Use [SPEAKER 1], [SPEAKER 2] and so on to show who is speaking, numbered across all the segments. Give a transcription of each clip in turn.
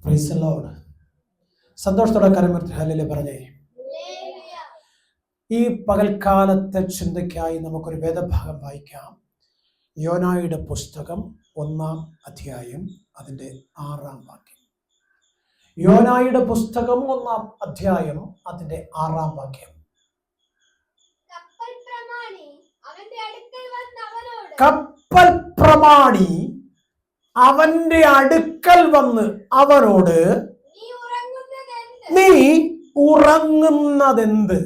[SPEAKER 1] Price the Lord. സന്തോഷത്തോടെ കരമർത്തി hallelujah പറഞ്ഞേ. ഈ പകൽക്കാലത്തെ ചിന്തയ്ക്കായി നമുക്കൊരു വേദഭാഗം വായിക്കാം. യോനായുടെ പുസ്തകം 1-ാം അധ്യായം അതിൻ്റെ 6-ാം വാക്യം. യോനായുടെ പുസ്തകം 1-ാം അധ്യായം അതിൻ്റെ 6-ാം വാക്യം. കപ്പൽ പ്രമാണി അവന്റെ അടുക്കൽ വന്ന് അവനോട്, നീ ഉറങ്ങുന്നതെന്ത്?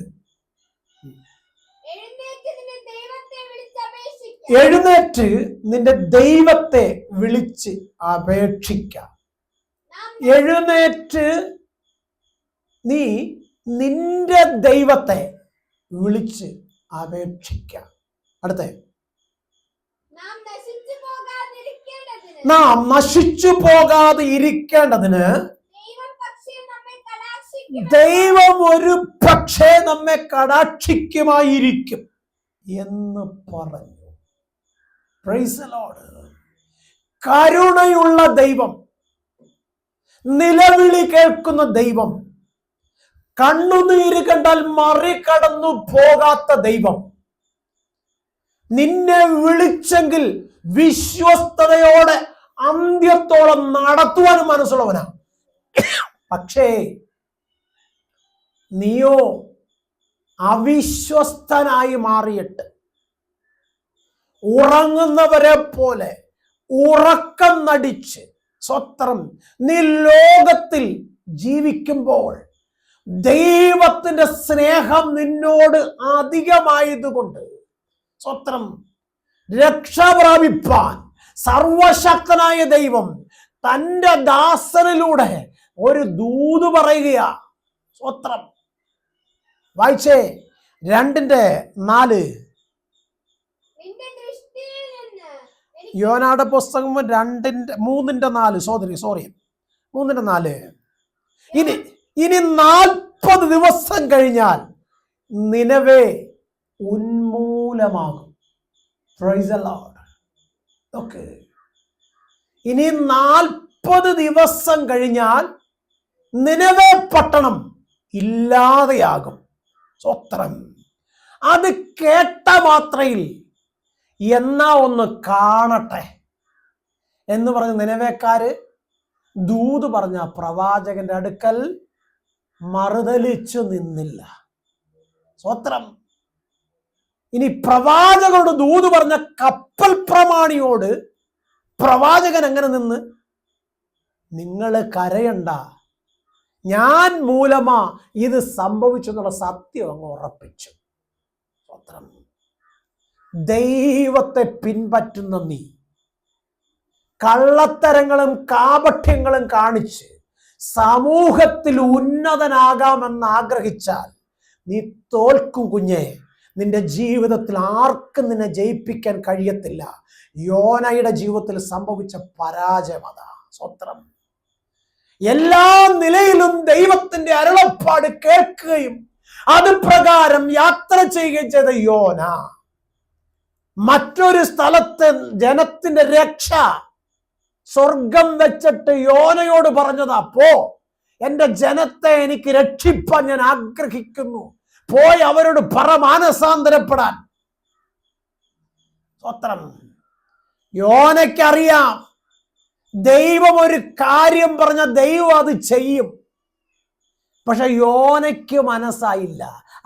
[SPEAKER 1] എഴുന്നേറ്റ് നിന്റെ ദൈവത്തെ വിളിച്ച് അപേക്ഷിക്ക. എഴുന്നേറ്റ് നീ നിന്റെ ദൈവത്തെ വിളിച്ച് അപേക്ഷിക്ക. അടുത്ത, നാം നശിച്ചു പോകാതെ ഇരിക്കേണ്ടതിന് ദൈവം ഒരു പക്ഷേ നമ്മെ കടാക്ഷിക്കുമായിരിക്കും എന്ന് പറഞ്ഞു. Price the Lord. കരുണയുള്ള ദൈവം, നിലവിളി കേൾക്കുന്ന ദൈവം, കണ്ണുനീര് കണ്ടാൽ മറികടന്നു പോകാത്ത ദൈവം, നിന്നെ വിളിച്ചെങ്കിൽ വിശ്വസ്തയോടെ അന്ത്യത്തോളം നടത്തുവാനും മനസ്സുള്ളവനാ. പക്ഷേ നീയോ അവിശ്വസ്തനായി മാറിയിട്ട് ഉറങ്ങുന്നവരെ പോലെ ഉറക്കം നടിച്ച് സ്വത്രം നീ ലോകത്തിൽ ജീവിക്കുമ്പോൾ ദൈവത്തിന്റെ സ്നേഹം നിന്നോട് അധികമായതുകൊണ്ട് സ്വത്രം രക്ഷ പ്രാപിപ്പാൻ സർവശക്തനായ ദൈവം തന്റെ ദാസനിലൂടെ ഒരു ദൂത് പറയുകയാ. സ്വത്രം വായിച്ചേ. 2:4. യോനായുടെ പുസ്തകം 3:4. സോറി 3:4. ഇനി 40 ദിവസം കഴിഞ്ഞാൽ നിനവേ ഉന്മൂലമാകും. Praise the Lord. ഓക്കെ, ഇനി 40 ദിവസം കഴിഞ്ഞാൽ നിനവേ പട്ടണം ഇല്ലാതെയാകും. സ്വത്രം. അത് കേട്ട മാത്രയിൽ എന്നാ ഒന്ന് കാണട്ടെ എന്ന് പറഞ്ഞ് നിനവേക്കാര് ദൂത് പറഞ്ഞ പ്രവാചകന്റെ അടുക്കൽ മറുതലിച്ചു നിന്നില്ല. സ്വത്രം. ഇനി പ്രവാചകനോട് ദൂത് പറഞ്ഞ കപ്പൽ പ്രമാണിയോട് പ്രവാചകൻ എങ്ങനെ നിന്ന്? നിങ്ങൾ കരയണ്ട, ഞാൻ മൂലമാ ഇത് സംഭവിച്ചെന്നുള്ള സത്യം അങ്ങ് ഉറപ്പിച്ചു. സ്വത്രം. ദൈവത്തെ പിൻപറ്റുന്ന നീ കള്ളത്തരങ്ങളും കാപഠ്യങ്ങളും കാണിച്ച് സമൂഹത്തിൽ ഉന്നതനാകാമെന്ന് ആഗ്രഹിച്ചാൽ നീ തോൽക്കും കുഞ്ഞേ. നിന്റെ ജീവിതത്തിൽ ആർക്കും നിന്നെ ജയിപ്പിക്കാൻ കഴിയത്തില്ല. യോനയുടെ ജീവിതത്തിൽ സംഭവിച്ച പരാജയം അതാ. സ്വത്രം. എല്ലാ നിലയിലും ദൈവത്തിന്റെ അരുളപ്പാട് കേൾക്കുകയും അത് പ്രകാരം യാത്ര ചെയ്യുകയും ചെയ്ത യോന മറ്റൊരു സ്ഥലത്ത് ജനത്തിന്റെ രക്ഷ സ്വർഗം വെച്ചിട്ട് യോനയോട് പറഞ്ഞതാ, പോ, എന്റെ ജനത്തെ എനിക്ക് രക്ഷിപ്പാൻ ഞാൻ ആഗ്രഹിക്കുന്നു, പോയി അവരോട് മാനസാന്തരപ്പെടാൻ. സ്വത്രം. യോനയ്ക്കറിയാം ദൈവം ഒരു കാര്യം പറഞ്ഞ ദൈവം അത് ചെയ്യും. പക്ഷെ യോനയ്ക്ക് മനസ്സായില്ല.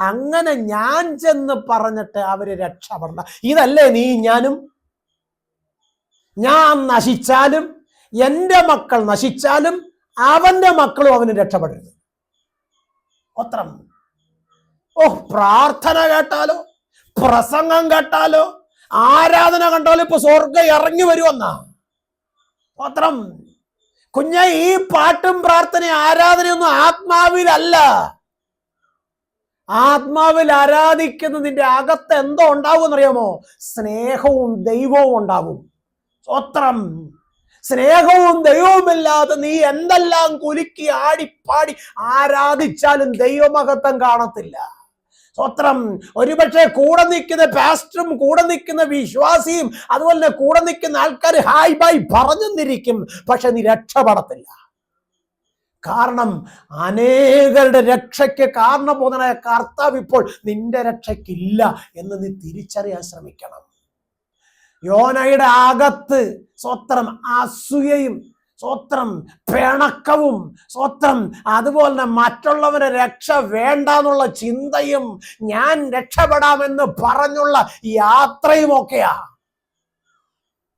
[SPEAKER 1] അങ്ങനെ ഞാൻ ചെന്ന് പറഞ്ഞിട്ട് അവര് രക്ഷപ്പെടണ്ട. ഇതല്ലേ നീ ഞാനും? ഞാൻ നശിച്ചാലും എൻ്റെ മക്കൾ നശിച്ചാലും അവന്റെ മക്കളും അവന് രക്ഷപ്പെടരുത്. ഒത്രം. പ്രാർത്ഥന കേട്ടാലോ, പ്രസംഗം കേട്ടാലോ, ആരാധന കണ്ടാലോ ഇപ്പൊ സ്വർഗം ഇറങ്ങി വരുമെന്നാ. ഒത്രം. കുഞ്ഞെ, ഈ പാട്ടും പ്രാർത്ഥനയും ആരാധനയൊന്നും ആത്മാവിലല്ല. ആത്മാവിൽ ആരാധിക്കുന്ന നിന്റെ അകത്ത് എന്തോ ഉണ്ടാവും എന്നറിയാമോ? സ്നേഹവും ദൈവവും ഉണ്ടാവും. സ്വത്രം. സ്നേഹവും ദൈവവുമില്ലാതെ നീ എന്തെല്ലാം കുലുക്കി ആടിപ്പാടി ആരാധിച്ചാലും ദൈവമഹത്വം കാണത്തില്ല. സ്വത്രം. ഒരുപക്ഷെ കൂടെ നിൽക്കുന്ന പാസ്റ്ററും കൂടെ നിൽക്കുന്ന വിശ്വാസിയും അതുപോലെ കൂടെ നിൽക്കുന്ന ആൾക്കാർ ഹായ് ബൈ പറഞ്ഞെന്നിരിക്കും, പക്ഷെ നീ രക്ഷപ്പെടത്തില്ല. കാരണം അനേകരുടെ രക്ഷയ്ക്ക് കാരണബോധനായ കർത്താവ് ഇപ്പോൾ നിന്റെ രക്ഷയ്ക്കില്ല എന്ന് നീ തിരിച്ചറിയാൻ ശ്രമിക്കണം. യോനയുടെ അകത്ത് സ്വത്രം അസൂയയും സ്വത്രം പിണക്കവും സ്വത്രം അതുപോലെ തന്നെ മറ്റുള്ളവരെ രക്ഷ വേണ്ടെന്നുള്ള ചിന്തയും ഞാൻ രക്ഷപ്പെടാമെന്ന് പറഞ്ഞുള്ള യാത്രയുമൊക്കെയാ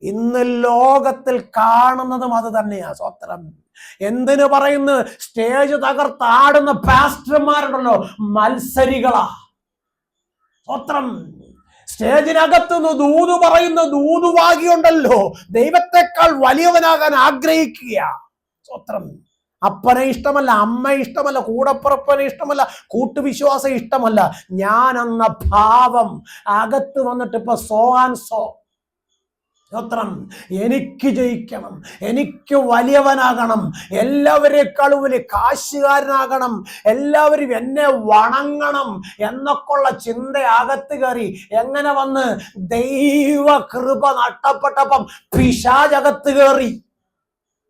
[SPEAKER 1] ഇന്ന് ലോകത്തിൽ കാണുന്നതും അത് തന്നെയാ. സ്വത്രം എന്തിനു പറയുന്നു? സ്റ്റേജ് തകർത്താടുന്ന പാസ്റ്റർമാരുണ്ടല്ലോ, മത്സരികളാ. സ്വത്രം സ്റ്റേജിനകത്തുനിന്ന് ദൂത് പറയുന്ന ദൂതുവാകിയുണ്ടല്ലോ, ദൈവത്തെക്കാൾ വലിയവനാകാൻ ആഗ്രഹിക്കുക. സ്വത്രം അപ്പനെ ഇഷ്ടമല്ല, അമ്മ ഇഷ്ടമല്ല, കൂടപ്പുറപ്പനെ ഇഷ്ടമല്ല, കൂട്ടുവിശ്വാസം ഇഷ്ടമല്ല. ഞാൻ എന്ന ഭാവം അകത്ത് വന്നിട്ട് ഇപ്പൊ സോ ആൻഡ് സോ. സ്വത്രം എനിക്ക് ജയിക്കണം, എനിക്ക് വലിയവനാകണം, എല്ലാവരെക്കാളും വലിയ കാശുകാരനാകണം, എല്ലാവരും എന്നെ വണങ്ങണം എന്നൊക്കെയുള്ള ചിന്ത അകത്ത് കയറി. എങ്ങനെ വന്ന്? ദൈവ കൃപ നഷ്ടപ്പെട്ടപ്പം പിശാചകത്ത് കയറി.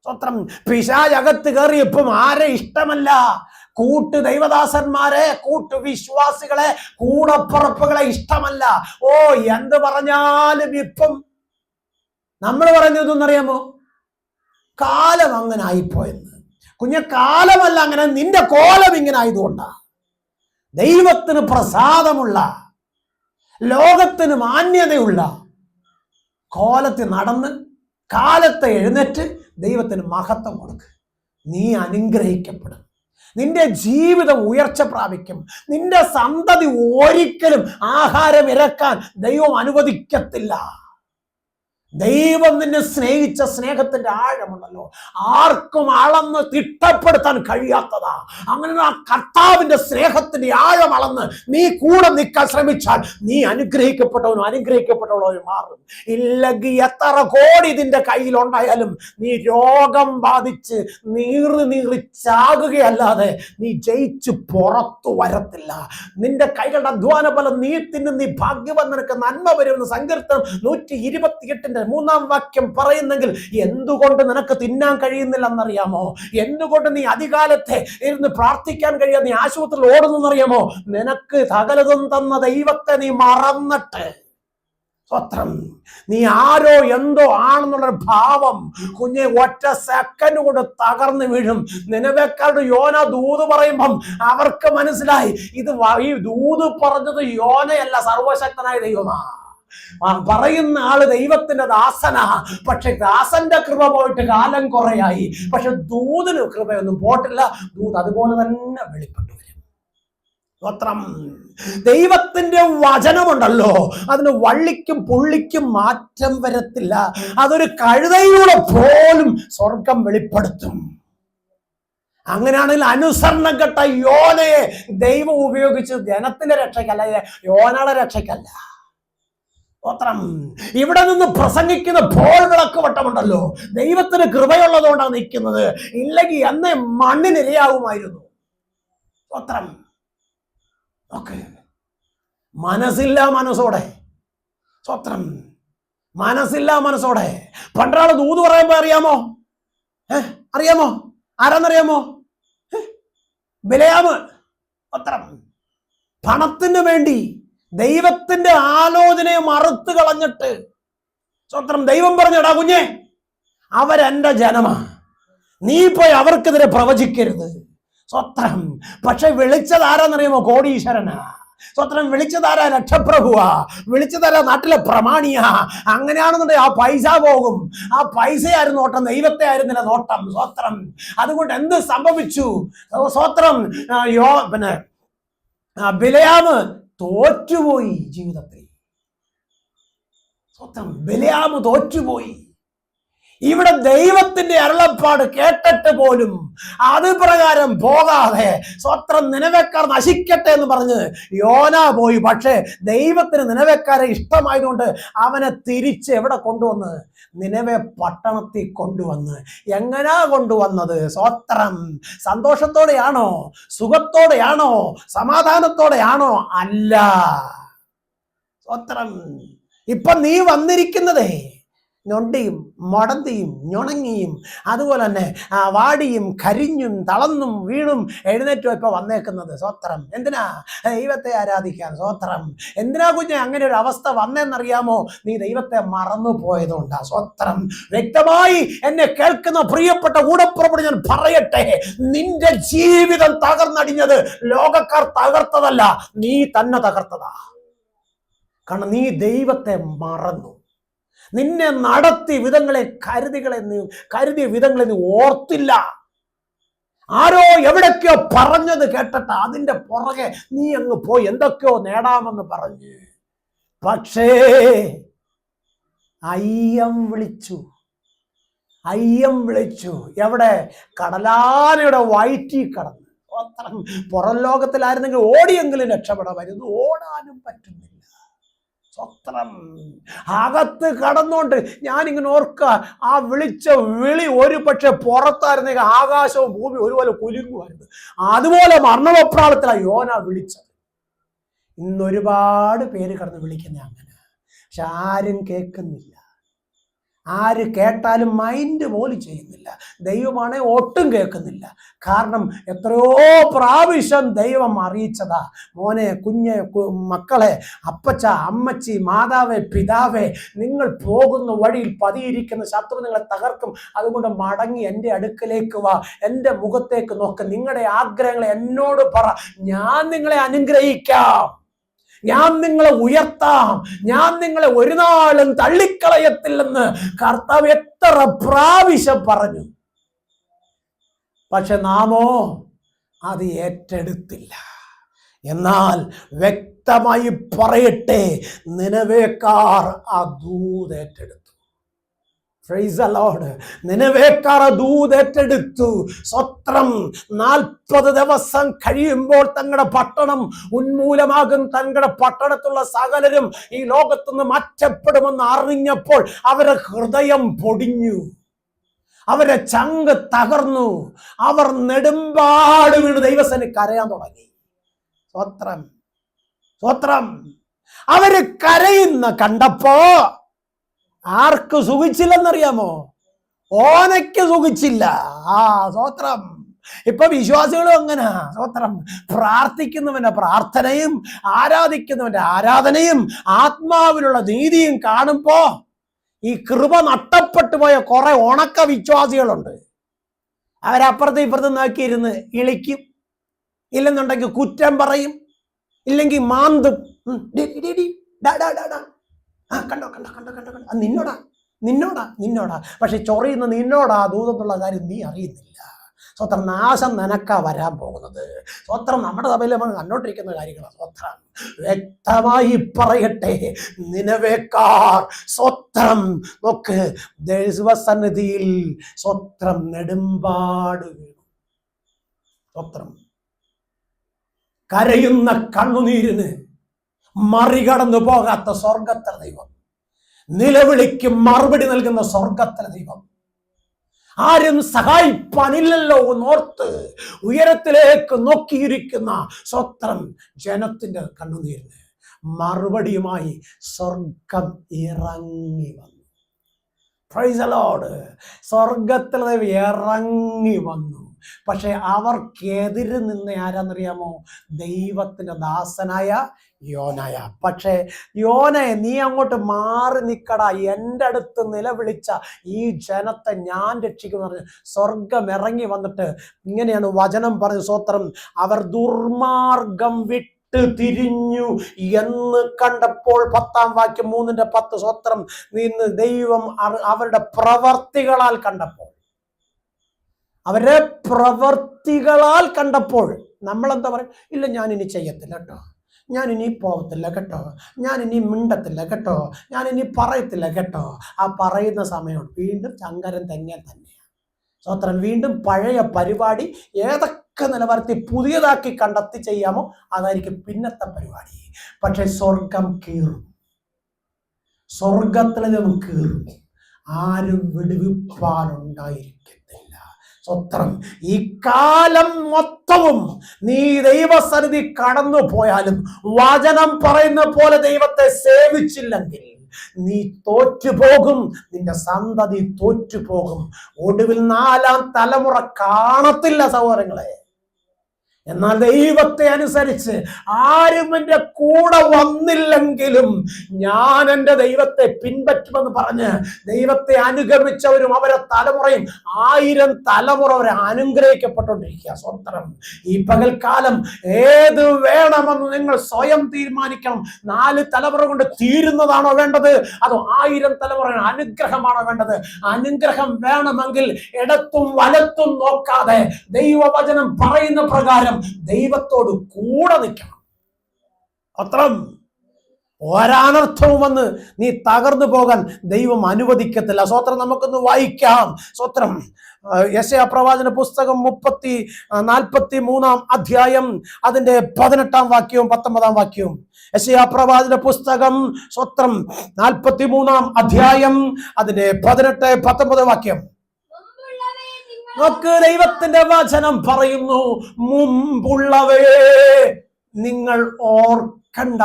[SPEAKER 1] സ്വത്രം പിശാചകത്ത് കയറി. ഇപ്പം ആരെ ഇഷ്ടമല്ല? കൂട്ട് ദൈവദാസന്മാരെ, കൂട്ടു വിശ്വാസികളെ, കൂടപ്പുറപ്പുകളെ ഇഷ്ടമല്ല. ഓ, എന്ത് പറഞ്ഞാലും ഇപ്പം നമ്മൾ പറയുന്നതെന്നറിയാമോ? കാലം അങ്ങനെ ആയിപ്പോയെന്ന്. കുഞ്ഞെ, കാലമല്ല അങ്ങനെ, നിന്റെ കോലം ഇങ്ങനെ ആയതുകൊണ്ടാ. ദൈവത്തിന് പ്രസാദമുള്ള, ലോകത്തിന് മാന്യതയുള്ള കോലത്തിൽ നടന്ന് കാലത്തെ എഴുന്നേറ്റ് ദൈവത്തിന് മഹത്വം കൊടുക്ക്. നീ അനുഗ്രഹിക്കപ്പെടും. നിന്റെ ജീവിതം ഉയർച്ച പ്രാപിക്കും. നിന്റെ സന്തതി ഒരിക്കലും ആഹാരം ഇറക്കാൻ ദൈവം അനുവദിക്കത്തില്ല. ദൈവം നിന്നെ സ്നേഹിച്ച സ്നേഹത്തിന്റെ ആഴമുണ്ടല്ലോ, ആർക്കും അളന്ന് തിട്ടപ്പെടുത്താൻ കഴിയാത്തതാ. അങ്ങനെ ആ കർത്താവിന്റെ സ്നേഹത്തിന്റെ ആഴം അളന്ന് നീ കൂടെ നിൽക്കാൻ ശ്രമിച്ചാൽ നീ അനുഗ്രഹിക്കപ്പെട്ടവനും അനുഗ്രഹിക്കപ്പെട്ടവളും മാറും. ഇല്ലെങ്കിൽ എത്ര കോടി നിന്റെ കയ്യിലുണ്ടായാലും നീ രോഗം ബാധിച്ച് നീറി ചാകുകയല്ലാതെ നീ ജയിച്ച് പുറത്തു വരത്തില്ല. നിന്റെ കൈകളുടെ അധ്വാന ഫലം നീ തിന്നും, നീ ഭാഗ്യവാൻ, നിനക്ക് നന്മ വരുമെന്ന് സങ്കീർത്തനം 128 3-ാം വാക്യം പറയുന്നെങ്കിൽ എന്തുകൊണ്ട് നിനക്ക് തിന്നാൻ കഴിയുന്നില്ലെന്നറിയാമോ? എന്തുകൊണ്ട് നീ അധികാലത്തെ ഇരുന്ന് പ്രാർത്ഥിക്കാൻ കഴിയാതെ നീ ആശുപത്രിയിൽ ഓടുന്നറിയാമോ? നിനക്ക് സകലതും തന്ന ദൈവത്തെ നീ മറന്നിട്ട്. സ്വത്രം നീ ആരോ എന്തോ ആണെന്നുള്ളൊരു ഭാവം കുഞ്ഞെ ഒറ്റ സെക്കൻഡ് കൊണ്ട് തകർന്നു വീഴും. നിനവേക്കാളുടെ യോന ദൂത് പറയുമ്പം അവർക്ക് മനസ്സിലായി, ഇത് ഈ ദൂത് പറഞ്ഞത് യോനയല്ല, സർവശക്തനായ ദൈവമാ. പറയുന്ന ആള് ദൈവത്തിന്റെ ദാസനാ. പക്ഷെ ദാസന്റെ കൃപ പോയിട്ട് കാലം കുറയായി. പക്ഷെ ദൂതിന് കൃപയൊന്നും പോട്ടില്ല. ദൂത് അതുപോലെ തന്നെ വെളിപ്പെട്ടു വരും. സ്വത്രം ദൈവത്തിന്റെ വചനമുണ്ടല്ലോ, അതിന് വള്ളിക്കും പുള്ളിക്കും മാറ്റം വരത്തില്ല. അതൊരു കഴുതയിലൂടെ പോലും സ്വർഗം വെളിപ്പെടുത്തും. അങ്ങനെയാണെങ്കിൽ അനുസരണം കെട്ട യോനയെ ദൈവം ഉപയോഗിച്ച് ജനത്തിന്റെ രക്ഷയ്ക്കല്ല, യോനയുടെ രക്ഷയ്ക്കല്ല. സ്തോത്രം. ഇവിടെ നിന്ന് പ്രസംഗിക്കുന്ന പോൾ വിളക്ക് വട്ടമുണ്ടല്ലോ, ദൈവത്തിന് കൃപയുള്ളതുകൊണ്ടാണ് നിൽക്കുന്നത്. ഇല്ലെങ്കിൽ എന്നെ മണ്ണിനിരയാവുമായിരുന്നു. സ്തോത്രം. ഓക്കെ, മനസ്സില്ല മനസ്സോടെ. സ്തോത്രം. മനസ്സില്ല മനസ്സോടെ. പണ്ടാള് ദൂത് പറയുമ്പോ അറിയാമോ? അറിയാമോ? ആരാന്നറിയാമോ? ബിലയാമ്. സ്തോത്രം. പണത്തിന് വേണ്ടി ദൈവത്തിന്റെ ആലോചനയെ മറുത്ത് കളഞ്ഞിട്ട് സ്വത്രം ദൈവം പറഞ്ഞടാ കുഞ്ഞെ, അവരെന്റെ ജനമാ, നീ പോയി അവർക്കെതിരെ പ്രവചിക്കരുത്. സ്വത്രം. പക്ഷെ വിളിച്ചത് ആരാന്നറിയാമോ? കോടീശ്വരനാ. സ്വത്രം. വിളിച്ചതാരാ? രക്ഷപ്രഭുവാ. വിളിച്ചതാരാ? നാട്ടിലെ പ്രമാണിയാ. അങ്ങനെയാണെന്നുണ്ടെങ്കിൽ ആ പൈസ പോകും. ആ പൈസയായിരുന്നു നോട്ടം, ദൈവത്തെ ആയിരുന്നില്ല നോട്ടം. സ്വത്രം. അതുകൊണ്ട് എന്ത് സംഭവിച്ചു? സ്വത്രം. പിന്നെ ബിലയാമ് തോറ്റുപോയി ജീവിതത്തിൽ. സ്വത്രം. ബിലയാമ് തോറ്റുപോയി. ഇവിടെ ദൈവത്തിന്റെ അരുളപ്പാട് കേട്ടിട്ട് പോലും അത് പ്രകാരം പോകാതെ സ്വത്രം നിനവേക്കാർ നശിക്കട്ടെ എന്ന് പറഞ്ഞ് യോന പോയി. പക്ഷേ ദൈവത്തിന് നിനവേക്കാരെ ഇഷ്ടമായതുകൊണ്ട് അവനെ തിരിച്ച് എവിടെ കൊണ്ടുവന്ന്? നിനവെ പട്ടണത്തിൽ കൊണ്ടുവന്ന്. എങ്ങനാ കൊണ്ടുവന്നത്? സ്വത്രം. സന്തോഷത്തോടെയാണോ? സുഖത്തോടെയാണോ? സമാധാനത്തോടെയാണോ? അല്ല. സ്വത്രം. ഇപ്പൊ നീ വന്നിരിക്കുന്നതേ ഞൊണ്ടിയും മൊടന്തിയും ഞുണങ്ങിയും അതുപോലെ തന്നെ വാടിയും കരിഞ്ഞും തളർന്നും വീണും എഴുന്നേറ്റും ഇപ്പൊ വന്നേക്കുന്നത്. സ്വത്രം. എന്തിനാ? ദൈവത്തെ ആരാധിക്കാൻ. സ്വത്രം. എന്തിനാ കുഞ്ഞെ അങ്ങനെ ഒരു അവസ്ഥ വന്നേന്നറിയാമോ? നീ ദൈവത്തെ മറന്നു പോയതുകൊണ്ടാ. സ്വത്രം. വ്യക്തമായി എന്നെ കേൾക്കുന്ന പ്രിയപ്പെട്ട കൂടപ്പുറപ്പോട് ഞാൻ പറയട്ടെ, നിന്റെ ജീവിതം തകർന്നടിഞ്ഞത് ലോകക്കാർ തകർത്തതല്ല, നീ തന്നെ തകർത്തതാ. കാരണം നീ ദൈവത്തെ മറന്നു. നിന്നെ നടത്തിയ വിധങ്ങളെ കരുതിയ വിധങ്ങളെ നീ ഓർത്തില്ല. ആരോ എവിടൊക്കെയോ പറഞ്ഞത് കേട്ടിട്ട് അതിന്റെ പുറകെ നീ അങ്ങ് പോയി എന്തൊക്കെയോ നേടാമെന്ന് പറഞ്ഞ്. പക്ഷേ അയ്യം വിളിച്ചു. എവിടെ? കടലാനയുടെ വയറ്റിൽ കടന്ന്. പുറം ലോകത്തിലായിരുന്നെങ്കിൽ ഓടിയെങ്കിലും രക്ഷപ്പെടാമായിരുന്നു. ഓടാനും പറ്റുന്നില്ല. സ്വത്രം. അകത്ത് കടന്നുകൊണ്ട് ഞാനിങ്ങനെ ഓർക്കുക, ആ വിളിച്ച വിളി ഒരു പക്ഷെ പുറത്തായിരുന്നെങ്കിൽ ആകാശവും ഭൂമി ഒരുപോലെ കുലുങ്ങുമായിരുന്നു. അതുപോലെ മരണവെപ്രാളത്തിലാണ് യോന വിളിച്ചത്. ഇന്നൊരുപാട് പേര് കടന്ന് വിളിക്കുന്ന അങ്ങനെ, പക്ഷെ ആരും കേൾക്കുന്നില്ല. ആര് കേട്ടാലും മൈൻഡ് പോലും ചെയ്യുന്നില്ല. ദൈവമാണെ ഒട്ടും കേൾക്കുന്നില്ല. കാരണം എത്രയോ പ്രാവശ്യം ദൈവം അറിയിച്ചതാ, മോനെ, കുഞ്ഞെ, മക്കളെ, അപ്പച്ച, അമ്മച്ചി, മാതാവേ, പിതാവേ, നിങ്ങൾ പോകുന്ന വഴിയിൽ പതിയിരിക്കുന്ന ശത്രു നിങ്ങളെ തകർക്കും. അതുകൊണ്ട് മടങ്ങി എൻ്റെ അടുക്കലേക്ക് വാ, എൻ്റെ മുഖത്തേക്ക് നോക്ക്, നിങ്ങളുടെ ആഗ്രഹങ്ങളെ എന്നോട് പറ, ഞാൻ നിങ്ങളെ അനുഗ്രഹിക്കാം, ഞാൻ നിങ്ങളെ ഉയർത്താം, ഞാൻ നിങ്ങളെ ഒരു നാളും തള്ളിക്കളയത്തില്ലെന്ന് കർത്താവ് എത്ര പ്രാവശ്യം പറഞ്ഞു. പക്ഷെ നാമോ അത് ഏറ്റെടുത്തില്ല. എന്നാൽ വ്യക്തമായി പറയട്ടെ, നിനവേക്കാർ ആ ദൂത് ഏറ്റെടുത്തു. Price the Lord. നിനവേക്കാർ ദൂത് ഏറ്റെടുത്തു. സ്വത്രം. 40 ദിവസം കഴിയുമ്പോൾ തങ്ങളുടെ പട്ടണം ഉന്മൂലമാകും. തങ്ങളുടെ പട്ടണത്തിലുള്ള സകലരും ഈ ലോകത്തുനിന്ന് മാറ്റപ്പെടുമെന്ന് അറിഞ്ഞപ്പോൾ അവരുടെ ഹൃദയം പൊടിഞ്ഞു, അവരുടെ ചങ്ക് തകർന്നു. അവർ നെടുമ്പാട് വീണ് ദൈവസേന കരയാൻ തുടങ്ങി. സ്വത്രം. അവര് കരയുന്ന കണ്ടപ്പോ ആർക്ക് സുഖിച്ചില്ലെന്നറിയാമോ? ഓനയ്ക്ക് സുഖിച്ചില്ല. സ്വത്രം. ഇപ്പൊ വിശ്വാസികളും അങ്ങനെ. സ്വത്രം. പ്രാർത്ഥിക്കുന്നവന്റെ പ്രാർത്ഥനയും ആരാധിക്കുന്നവന്റെ ആരാധനയും ആത്മാവിലുള്ള നീതിയും കാണുമ്പോ ഈ കൃപ നഷ്ടപ്പെട്ടു പോയ കുറെ ഉണക്ക വിശ്വാസികളുണ്ട്. അവരപ്പുറത്തും ഇപ്പുറത്തും നോക്കിയിരുന്ന് ഇളിക്കും, ഇല്ലെന്നുണ്ടെങ്കിൽ കുറ്റം പറയും, ഇല്ലെങ്കിൽ മാന്തും. കണ്ടോ നിന്നോടാ. പക്ഷെ ചൊറിയുന്ന നിന്നോടാ ദൂതെന്നുള്ള കാര്യം നീ അറിയുന്നില്ല. സ്വത്രം. നാശം നിനക്കാ വരാൻ പോകുന്നത്. സ്വത്രം. നമ്മുടെ സഭയിൽ നമ്മൾ കണ്ടോണ്ടിരിക്കുന്ന കാര്യങ്ങളാണ്. സ്വത്രം. വ്യക്തമായി പറയട്ടെ, നിനവേക്കാർ സ്വത്രം. നോക്ക്, ദൈവസന്നിധിയിൽ സ്വത്രം നെടുമ്പാട് വീണു. സ്വത്രം. കരയുന്ന കണ്ണുനീരിന് മറികടന്നു പോകാത്ത സ്വർഗത്തിലെ ദൈവം, നിലവിളിക്ക് മറുപടി നൽകുന്ന സ്വർഗത്തിലെ ദൈവം, ആരും സഹായിപ്പാനില്ലല്ലോ എന്നോർത്ത് ഉയരത്തിലേക്ക് നോക്കിയിരിക്കുന്ന സ്വത്രം ജനത്തിന്റെ കണ്ണുനീരിന് മറുപടിയുമായി സ്വർഗം ഇറങ്ങി വന്നു. Price the Lord. സ്വർഗത്തിലെ ദൈവം ഇറങ്ങി വന്നു. പക്ഷെ അവർക്കെതിരെ നിന്ന് ആരാന്നറിയാമോ? ദൈവത്തിന്റെ ദാസനായ യോനായ. പക്ഷേ യോനയെ, നീ അങ്ങോട്ട് മാറി നിക്കടാ, എൻ്റെ അടുത്ത് നിലവിളിച്ച ഈ ജനത്തെ ഞാൻ രക്ഷിക്കുമെന്ന് പറഞ്ഞു സ്വർഗം ഇറങ്ങി വന്നിട്ട് ഇങ്ങനെയാണ് വചനം പറഞ്ഞു. സ്വത്രം. അവർ ദുർമാർഗം വിട്ട് തിരിഞ്ഞു എന്ന് കണ്ടപ്പോൾ, 10-ാം വാക്യം 3:10. സ്വത്രം. നിന്ന് ദൈവം അവരുടെ പ്രവർത്തികളാൽ കണ്ടപ്പോൾ, അവരുടെ പ്രവർത്തികളാൽ കണ്ടപ്പോൾ നമ്മളെന്താ പറയും? ഇല്ല, ഞാനിനി ചെയ്യത്തില്ല കേട്ടോ, ഞാനിനി പോകത്തില്ല കേട്ടോ, ഞാനിനി മിണ്ടത്തില്ല കേട്ടോ, ഞാനിനി പറയത്തില്ല കേട്ടോ. ആ പറയുന്ന സമയം വീണ്ടും ചങ്കരൻ തന്നെയാണ്. സ്വത്രം. വീണ്ടും പഴയ പരിപാടി ഏതൊക്കെ നിലവാരത്തിൽ പുതിയതാക്കി കണ്ടെത്തി ചെയ്യാമോ അതായിരിക്കും പിന്നത്തെ പരിപാടി. പക്ഷെ സ്വർഗം കീറും. സ്വർഗത്തിലെ നിന്നും കീറും. ആരും വിടുവിപ്പാനുണ്ടായിരിക്കത്തില്ല. സ്വത്രം. ഈ കാലം മൊത്തവും നീ ദൈവസന്നിധി കടന്നു പോയാലും, വചനം പറയുന്ന പോലെ ദൈവത്തെ സേവിച്ചില്ലെങ്കിൽ, നീ തോറ്റുപോകും, നിന്റെ സന്തതി തോറ്റുപോകും. ഒടുവിൽ 4ാം തലമുറ കാണത്തില്ല സഹോദരങ്ങളെ. എന്നാൽ ദൈവത്തെ അനുസരിച്ച് ആരും എൻ്റെ കൂടെ വന്നില്ലെങ്കിലും ഞാൻ എൻ്റെ ദൈവത്തെ പിൻപറ്റുമെന്ന് പറഞ്ഞ് ദൈവത്തെ അനുഗമിച്ചവരും അവരെ തലമുറയും 1000 തലമുറ വരെ അനുഗ്രഹിക്കപ്പെട്ടുകൊണ്ടിരിക്കുക. സ്വന്തം ഈ പകൽക്കാലം ഏത് വേണമെന്ന് നിങ്ങൾ സ്വയം തീരുമാനിക്കണം. 4 തലമുറ കൊണ്ട് തീരുന്നതാണോ വേണ്ടത്, അതോ 1000 തലമുറ അനുഗ്രഹമാണോ വേണ്ടത്? അനുഗ്രഹം വേണമെങ്കിൽ ഇടത്തും വലത്തും നോക്കാതെ ദൈവവചനം പറയുന്ന പ്രകാരം ദൈവത്തോട് കൂടെ നിൽക്കണം. അത്രം ഒരനർത്ഥവും വന്ന് നീ തകർന്നു പോകാൻ ദൈവം അനുവദിക്കത്തില്ല. സ്വത്രം നമുക്കൊന്ന് വായിക്കാം. സ്വത്രം യെശയ്യാ പ്രവാചന പുസ്തകം 43-ാം അധ്യായം അതിന്റെ 18-ാം വാക്യവും 19-ാം വാക്യവും. യെശയ്യാ പ്രവാചന പുസ്തകം സ്വത്രം 43-ാം അധ്യായം അതിന്റെ 18-19 വാക്യം. നോക്ക്, ദൈവത്തിന്റെ വചനം പറയുന്നു, മുമ്പുള്ളവേ നിങ്ങൾ ഓർക്കണ്ട.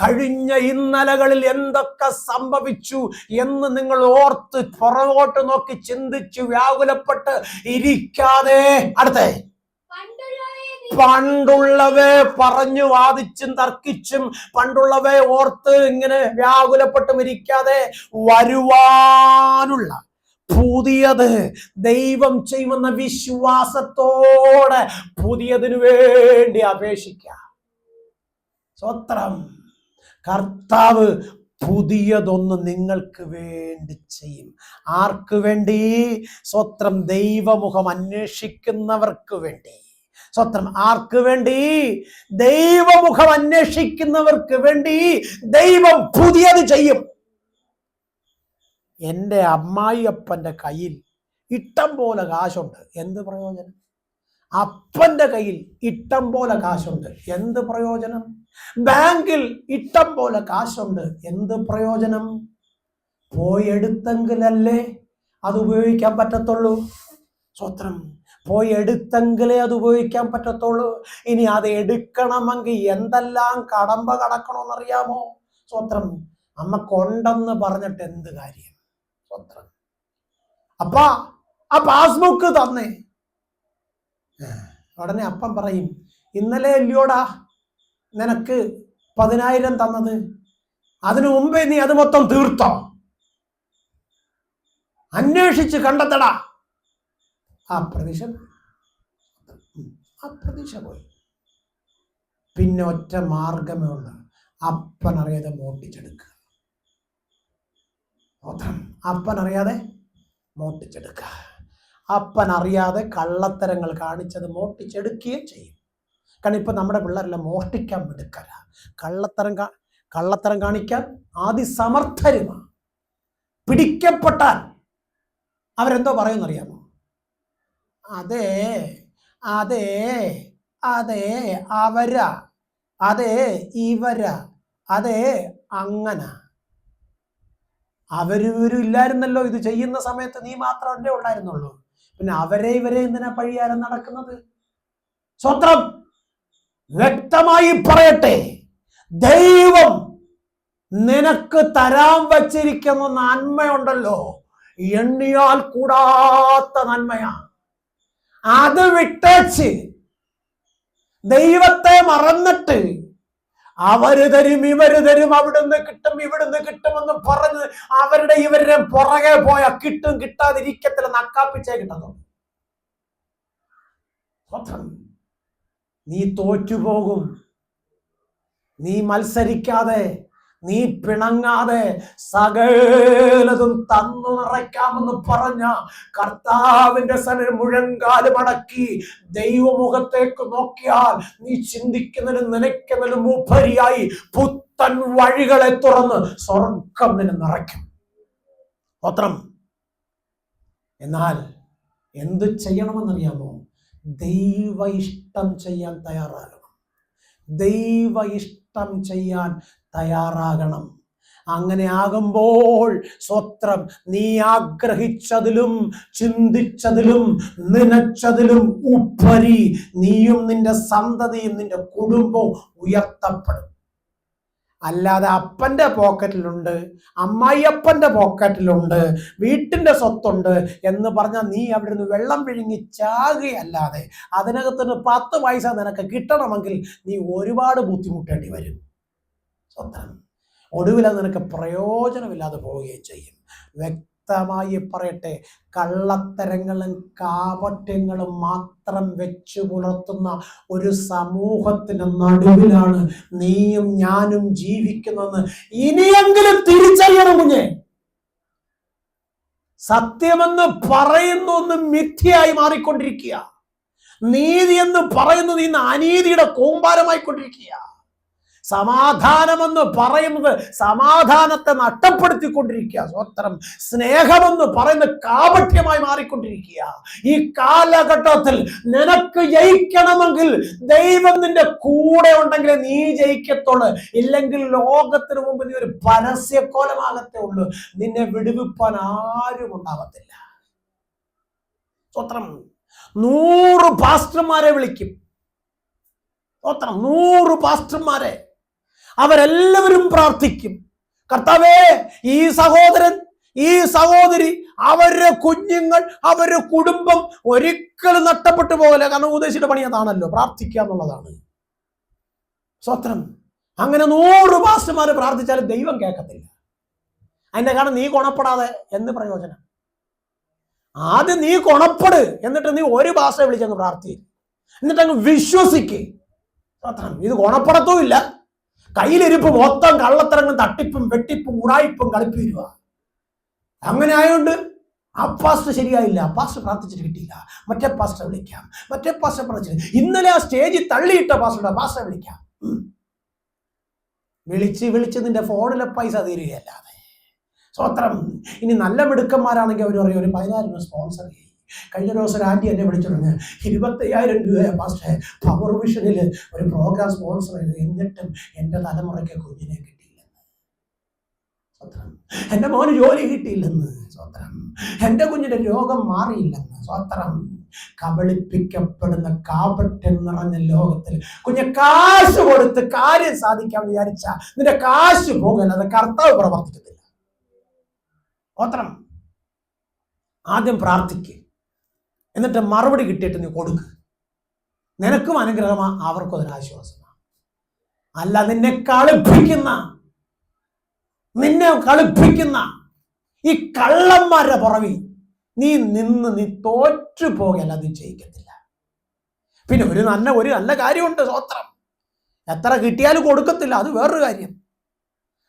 [SPEAKER 1] കഴിഞ്ഞ ഇന്നലകളിൽ എന്തൊക്കെ സംഭവിച്ചു എന്ന് നിങ്ങൾ ഓർത്ത് പുറകോട്ട് നോക്കി ചിന്തിച്ചു വ്യാകുലപ്പെട്ട് ഇരിക്കാതെ, അടുത്ത പണ്ടുള്ളവേ പറഞ്ഞു വാദിച്ചും തർക്കിച്ചും പണ്ടുള്ളവേ ഓർത്ത് ഇങ്ങനെ വ്യാകുലപ്പെട്ടും ഇരിക്കാതെ വരുവാനുള്ള പുതിയത് ദൈവം ചെയ്യുമെന്ന വിശ്വാസത്തോടെ പുതിയതിനു വേണ്ടി അപേക്ഷിക്കുക. സ്വത്രം കർത്താവ് പുതിയതൊന്ന് നിങ്ങൾക്ക് വേണ്ടി ചെയ്യും. ആർക്ക് വേണ്ടി? സ്വത്രം ദൈവമുഖം അന്വേഷിക്കുന്നവർക്ക് വേണ്ടി. സ്വത്രം ആർക്ക് വേണ്ടി? ദൈവമുഖം അന്വേഷിക്കുന്നവർക്ക് വേണ്ടി ദൈവം പുതിയത് ചെയ്യും. എൻ്റെ അമ്മായിയപ്പൻ്റെ കയ്യിൽ ഇഷ്ടം പോലെ കാശുണ്ട്, എന്ത് പ്രയോജനം? അപ്പൻ്റെ കയ്യിൽ ഇഷ്ടം പോലെ കാശുണ്ട്, എന്ത് പ്രയോജനം? ബാങ്കിൽ ഇഷ്ടം പോലെ കാശുണ്ട്, എന്ത് പ്രയോജനം? പോയി എടുത്തെങ്കിലല്ലേ അത് ഉപയോഗിക്കാൻ പറ്റത്തുള്ളൂ. സ്വത്രം പോയി എടുത്തെങ്കിലേ അത് ഉപയോഗിക്കാൻ പറ്റത്തുള്ളൂ. ഇനി അത് എടുക്കണമെങ്കിൽ എന്തെല്ലാം കടമ്പ കടക്കണമെന്നറിയാമോ? സ്വത്രം അമ്മ കൊണ്ടെന്ന് പറഞ്ഞിട്ട് എന്ത് കാര്യം? സ്വത്രം അപ്പാ ആ പാസ്ബുക്ക് തന്നേ. ഉടനെ അപ്പം പറയും, ഇന്നലെ അല്ലയോടാ നിനക്ക് 10,000 തന്നത്, അതിനു മുമ്പേ നീ അത് മൊത്തം തീർത്തോ? അന്വേഷിച്ച് കണ്ടെത്തടാ. ആ പ്രതീക്ഷ പോയി. പിന്നെ ഒറ്റ മാർഗമേ ഉള്ളൂ, അപ്പനറിയാതെ മോട്ടിച്ചെടുക്കുക. അപ്പനറിയാതെ മോട്ടിച്ചെടുക്കുക. അപ്പനറിയാതെ കള്ളത്തരങ്ങൾ കാണിച്ചത് മോട്ടിച്ചെടുക്കുകയും ചെയ്യും. കാരണം ഇപ്പൊ നമ്മുടെ പിള്ളേരെല്ലാം മോഷ്ടിക്കാൻ മിടുക്കര, കള്ളത്തരം കാണിക്കാൻ അതിസമർത്ഥരുമാണ്. പിടിക്കപ്പെട്ടാൽ അവരെന്തോ പറയുമെന്നറിയാമോ? അതെ അതെ അതെ അവരാ, അതെ ഇവരാ, അതെ അങ്ങന. അവരും ഇല്ലായിരുന്നല്ലോ ഇത് ചെയ്യുന്ന സമയത്ത്, നീ മാത്രമല്ലേ ഉണ്ടായിരുന്നുള്ളൂ. പിന്നെ അവരെ ഇവരെ എന്തിനാ പഴിയാരം നടക്കുന്നത്? സ്വത്രം വ്യക്തമായി പറയട്ടെ, ദൈവം നിനക്ക് തരാൻ വച്ചിരിക്കുന്ന നന്മയുണ്ടല്ലോ, എണ്ണിയാൽ കൂടാത്ത നന്മയാ. അത് വിട്ടേച്ച് ദൈവത്തെ മറന്നിട്ട് അവര് തരും ഇവര് തരും അവിടുന്ന് കിട്ടും ഇവിടുന്ന് കിട്ടുമെന്ന് പറഞ്ഞ് അവരുടെ ഇവരുടെ പുറകെ പോയ കിട്ടും കിട്ടാതിരിക്കത്തില്ല, നക്കാപ്പിച്ചേ കിട്ടുന്നു. നീ തോറ്റുപോകും. നീ മത്സരിക്കാതെ, നീ പിണങ്ങാതെ സകലതും തന്നു നിറയ്ക്കാമെന്ന് പറഞ്ഞ കർത്താവിന്റെ സന്നിധിയിൽ മുഴങ്കാല് മടക്കി ദൈവമുഖത്തേക്ക് നോക്കിയാൽ നീ ചിന്തിക്കുന്നതിനും നനയ്ക്കുന്നതിനും ഉപരിയായി പുത്തൻ വഴികളെ തുറന്ന് സ്വർഗം നിന്നെ നിറയ്ക്കും. സ്തോത്രം. എന്നാൽ എന്ത് ചെയ്യണമെന്നറിയാമോ? ദൈവ ഇഷ്ടം ചെയ്യാൻ തയ്യാറാകണം. ദൈവ ഇഷ്ടം ചെയ്യാൻ തയ്യാറാകണം. അങ്ങനെ ആകുമ്പോൾ സ്വത്രം നീ ആഗ്രഹിച്ചതിലും ചിന്തിച്ചതിലും നനച്ചതിലും ഉപരി നീയും നിന്റെ സന്തതിയും നിന്റെ കുടുംബവും ഉയർത്തപ്പെടും. അല്ലാതെ അപ്പന്റെ പോക്കറ്റിലുണ്ട്, അമ്മായിയപ്പന്റെ പോക്കറ്റിലുണ്ട്, വീട്ടിന്റെ സ്വത്തുണ്ട് എന്ന് പറഞ്ഞാൽ നീ അവിടെ നിന്ന് വെള്ളം വിഴുങ്ങി ചാകുകയല്ലാതെ അതിനകത്തുനിന്ന് 10 പൈസ നിനക്ക് കിട്ടണമെങ്കിൽ നീ ഒരുപാട് ബുദ്ധിമുട്ടേണ്ടി വരും. സ്വന്തം ഒടുവിൽ അത് നിനക്ക് പ്രയോജനമില്ലാതെ പോവുകയും ചെയ്യും. വ്യക്തമായി പറയട്ടെ, കള്ളത്തരങ്ങളും കാപട്യങ്ങളും മാത്രം വെച്ചു പുലർത്തുന്ന ഒരു സമൂഹത്തിന് നടുവിലാണ് നീയും ഞാനും ജീവിക്കുന്നതെന്ന് ഇനിയെങ്കിലും തിരിച്ചറിയണം കുഞ്ഞെ. സത്യമെന്ന് പറയുന്ന ഒന്ന് മിഥ്യയായി മാറിക്കൊണ്ടിരിക്കുക. നീതി എന്ന് പറയുന്നത് ഇന്ന് അനീതിയുടെ കൂമ്പാരമായിക്കൊണ്ടിരിക്കുക. സമാധാനമെന്ന് പറയുന്നത് സമാധാനത്തെ നഷ്ടപ്പെടുത്തിക്കൊണ്ടിരിക്കുക. സ്വത്രം സ്നേഹമെന്ന് പറയുന്ന കാപട്യമായി മാറിക്കൊണ്ടിരിക്കുക. ഈ കാലഘട്ടത്തിൽ നിനക്ക് ജയിക്കണമെങ്കിൽ ദൈവം നിന്റെ കൂടെ ഉണ്ടെങ്കിലേ നീ ജയിക്കത്തുള്ളൂ. ഇല്ലെങ്കിൽ ലോകത്തിന് മുമ്പ് നീ ഒരു പരസ്യക്കോലമാകത്തേ ഉള്ളൂ. നിന്നെ വിടുവിപ്പാൻ ആരും ഉണ്ടാകത്തില്ല. സ്വത്രം 100 പാസ്റ്റർമാരെ വിളിക്കും. സ്വത്രം 100 പാസ്റ്റർമാരെ, അവരെല്ലാവരും പ്രാർത്ഥിക്കും, കർത്താവേ ഈ സഹോദരൻ ഈ സഹോദരി അവരുടെ കുഞ്ഞുങ്ങൾ അവരുടെ കുടുംബം ഒരിക്കലും നഷ്ടപ്പെട്ടു പോകല. കാരണം ഉദ്ദേശിച്ച പണി അതാണല്ലോ, പ്രാർത്ഥിക്കുക എന്നുള്ളതാണ്. സ്വത്രം അങ്ങനെ 100 പാസ്റ്റർമാര് പ്രാർത്ഥിച്ചാലും ദൈവം കേൾക്കത്തില്ല. അതിന്റെ കാരണം നീ ഗുണപ്പെടാതെ എന്ത് പ്രയോജനം? ആദ്യം നീ ഗുണപ്പെട്, എന്നിട്ട് നീ ഒരു ഭാഷ വിളിച്ചങ്ങ് പ്രാർത്ഥിക്കും, എന്നിട്ട് അങ്ങ് വിശ്വസിക്ക്. ഇത് ഗുണപ്പെടത്തുമില്ല. കയ്യിലിരിപ്പ് മൊത്തം കള്ളത്തരങ്ങളും തട്ടിപ്പും വെട്ടിപ്പും ഉടായിപ്പും കളിപ്പിക്കുക. അങ്ങനെ ആയതുകൊണ്ട് ആ പാസ്റ്റർ ശരിയായില്ല, പാസ്റ്റർ പ്രാർത്ഥിച്ചിട്ട് കിട്ടിയില്ല, മറ്റേ പാസ്റ്റർ വിളിക്കാം, മറ്റേ പാസ്റ്റർ പ്രാർത്ഥിച്ചിട്ട് ഇന്നലെ ആ സ്റ്റേജിൽ തള്ളിയിട്ട പാസ്റ്റർ വിളിക്കാം. വിളിച്ച് നിന്റെ ഫോണിലെ പൈസ തീരുകയല്ലാതെ. സ്വത്രം ഇനി നല്ല മിടുക്കന്മാരാണെങ്കിൽ അവർ പറയും ഒരു 14 സ്പോൺസർ ചെയ്യും. കഴിഞ്ഞ ദിവസം ഒരു ആൻറ്റി എന്നെ വിളിച്ചിട്ടുണ്ട്, 25,000 രൂപ പാസ്റ്റേ പവർ വിഷനിൽ ഒരു പ്രോഗ്രാം സ്പോൺസർ ചെയ്തു, എന്നിട്ടും എൻ്റെ തലമുറയ്ക്ക് കുഞ്ഞിനെ കിട്ടിയില്ലെന്ന്. സ്വത്രം എൻ്റെ മോന് ജോലി കിട്ടിയില്ലെന്ന്. സ്വത്രം എൻ്റെ കുഞ്ഞിൻ്റെ രോഗം മാറിയില്ലെന്ന്. സ്വത്രം കബളിപ്പിക്കപ്പെടുന്ന കാപട്യം നിറഞ്ഞ ലോകത്തിൽ കുഞ്ഞെ കാശ് കൊടുത്ത് കാര്യം സാധിക്കാൻ വിചാരിച്ച നിന്റെ കാശ് പോകല്ലാതെ കർത്താവ് പ്രവർത്തിക്കത്തില്ല. സ്വത്രം ആദ്യം പ്രാർത്ഥിക്കുക, എന്നിട്ട് മറുപടി കിട്ടിയിട്ട് നീ കൊടുക്ക്. നിനക്കും അനുഗ്രഹമാ, അവർക്കും അതിനാശ്വാസമാണ്. അല്ല നിന്നെ കളിപ്പിക്കുന്ന ഈ കള്ളന്മാരുടെ പുറവിൽ നീ തോറ്റു പോകല്ല, നീ ജയിക്കത്തില്ല. പിന്നെ ഒരു നല്ല കാര്യമുണ്ട്. സ്വത്രം എത്ര കിട്ടിയാലും കൊടുക്കത്തില്ല, അത് വേറൊരു കാര്യം.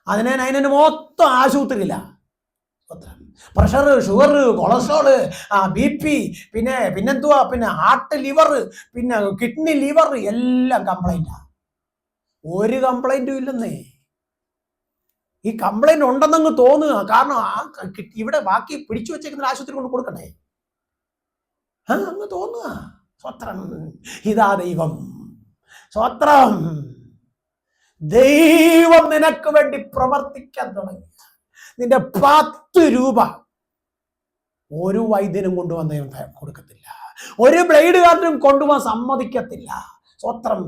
[SPEAKER 1] അതിനെ മൊത്തം ആശുപത്രിയില്ല. പ്രഷർ, ഷുഗർ, കൊളസ്ട്രോള്, BP, പിന്നെന്തുവാ, പിന്നെ ഹാർട്ട്, ലിവർ, പിന്നെ കിഡ്നി, ലിവർ എല്ലാം കംപ്ലൈന്റാ. ഒരു കംപ്ലൈന്റും ഇല്ലെന്നേ. ഈ കംപ്ലൈന്റ് ഉണ്ടെന്നങ്ങ് തോന്നുക. കാരണം ഇവിടെ ബാക്കി പിടിച്ചു വെച്ചേക്കുന്ന ആശുപത്രി കൊണ്ട് കൊടുക്കണ്ടേ, അങ്ങ് തോന്നുക. സ്വത്രം ഇതാ ദൈവം. സ്വത്രം ദൈവം നിനക്ക് വേണ്ടി പ്രവർത്തിക്കാൻ തുടങ്ങി. നിന്റെ 10 രൂപ ഒരു വൈദ്യനും കൊണ്ടുവന്ന കൊടുക്കത്തില്ല, ഒരു ബ്ലേഡുകാരനും കൊണ്ടുപോകാൻ സമ്മതിക്കത്തില്ല. സ്വത്രം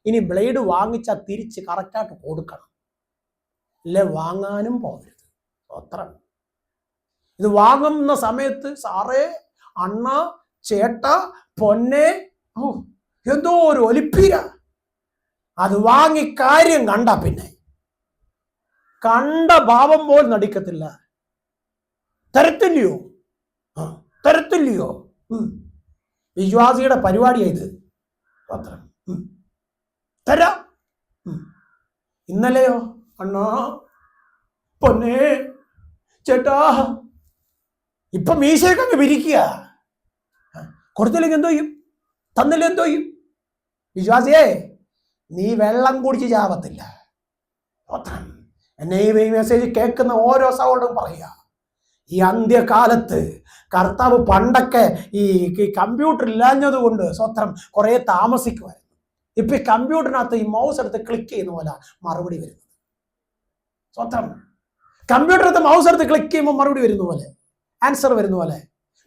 [SPEAKER 1] ഇനി ബ്ലേഡ് വാങ്ങിച്ചാൽ തിരിച്ച് കറക്റ്റായിട്ട് കൊടുക്കണം, അല്ലെ വാങ്ങാനും പോകരുത്. സ്വത്രം ഇത് വാങ്ങുന്ന സമയത്ത് സാറേ, അണ്ണ, ചേട്ട, പൊന്നെ, എന്തോ ഒരു ഒലിപ്പീര. അത് വാങ്ങി കാര്യം കണ്ട പിന്നെ കണ്ട ഭാവം പോലും നടിക്കത്തില്ല. തരത്തില്ലയോ? വിശ്വാസിയുടെ പരിപാടിയായത്. പത്രം തരാ. ഇന്നലെയോ അണ്ണാ, പൊന്നെ, ചേട്ടാ, ഇപ്പൊ മീശയൊക്കെ അങ്ങ് വിരിക്കുക. കൊടുത്തില്ലെങ്കിൽ എന്തോ ചെയ്യും, തന്നില്ല എന്തോ ചെയ്യും? വിശ്വാസിയെ, നീ വെള്ളം കുടിച്ച് ചാവത്തില്ല. എന്നെ ഈ മെസ്സേജ് കേൾക്കുന്ന ഓരോ സഹോദരനും പറയുക, ഈ അന്ത്യകാലത്ത് കർത്താവ് പണ്ടൊക്കെ ഈ കമ്പ്യൂട്ടർ ഇല്ലാഞ്ഞത് കൊണ്ട് സ്വത്രം കുറെ താമസിക്കുമായിരുന്നു. ഇപ്പൊ ഈ കമ്പ്യൂട്ടറിനകത്ത് ഈ മൗസ് എടുത്ത് ക്ലിക്ക് ചെയ്യുന്ന പോലെ മറുപടി വരുന്നത്. സ്വത്രം കമ്പ്യൂട്ടറിനകത്ത് മൗസ് എടുത്ത് ക്ലിക്ക് ചെയ്യുമ്പോൾ മറുപടി വരുന്ന പോലെ, ആൻസർ വരുന്ന പോലെ.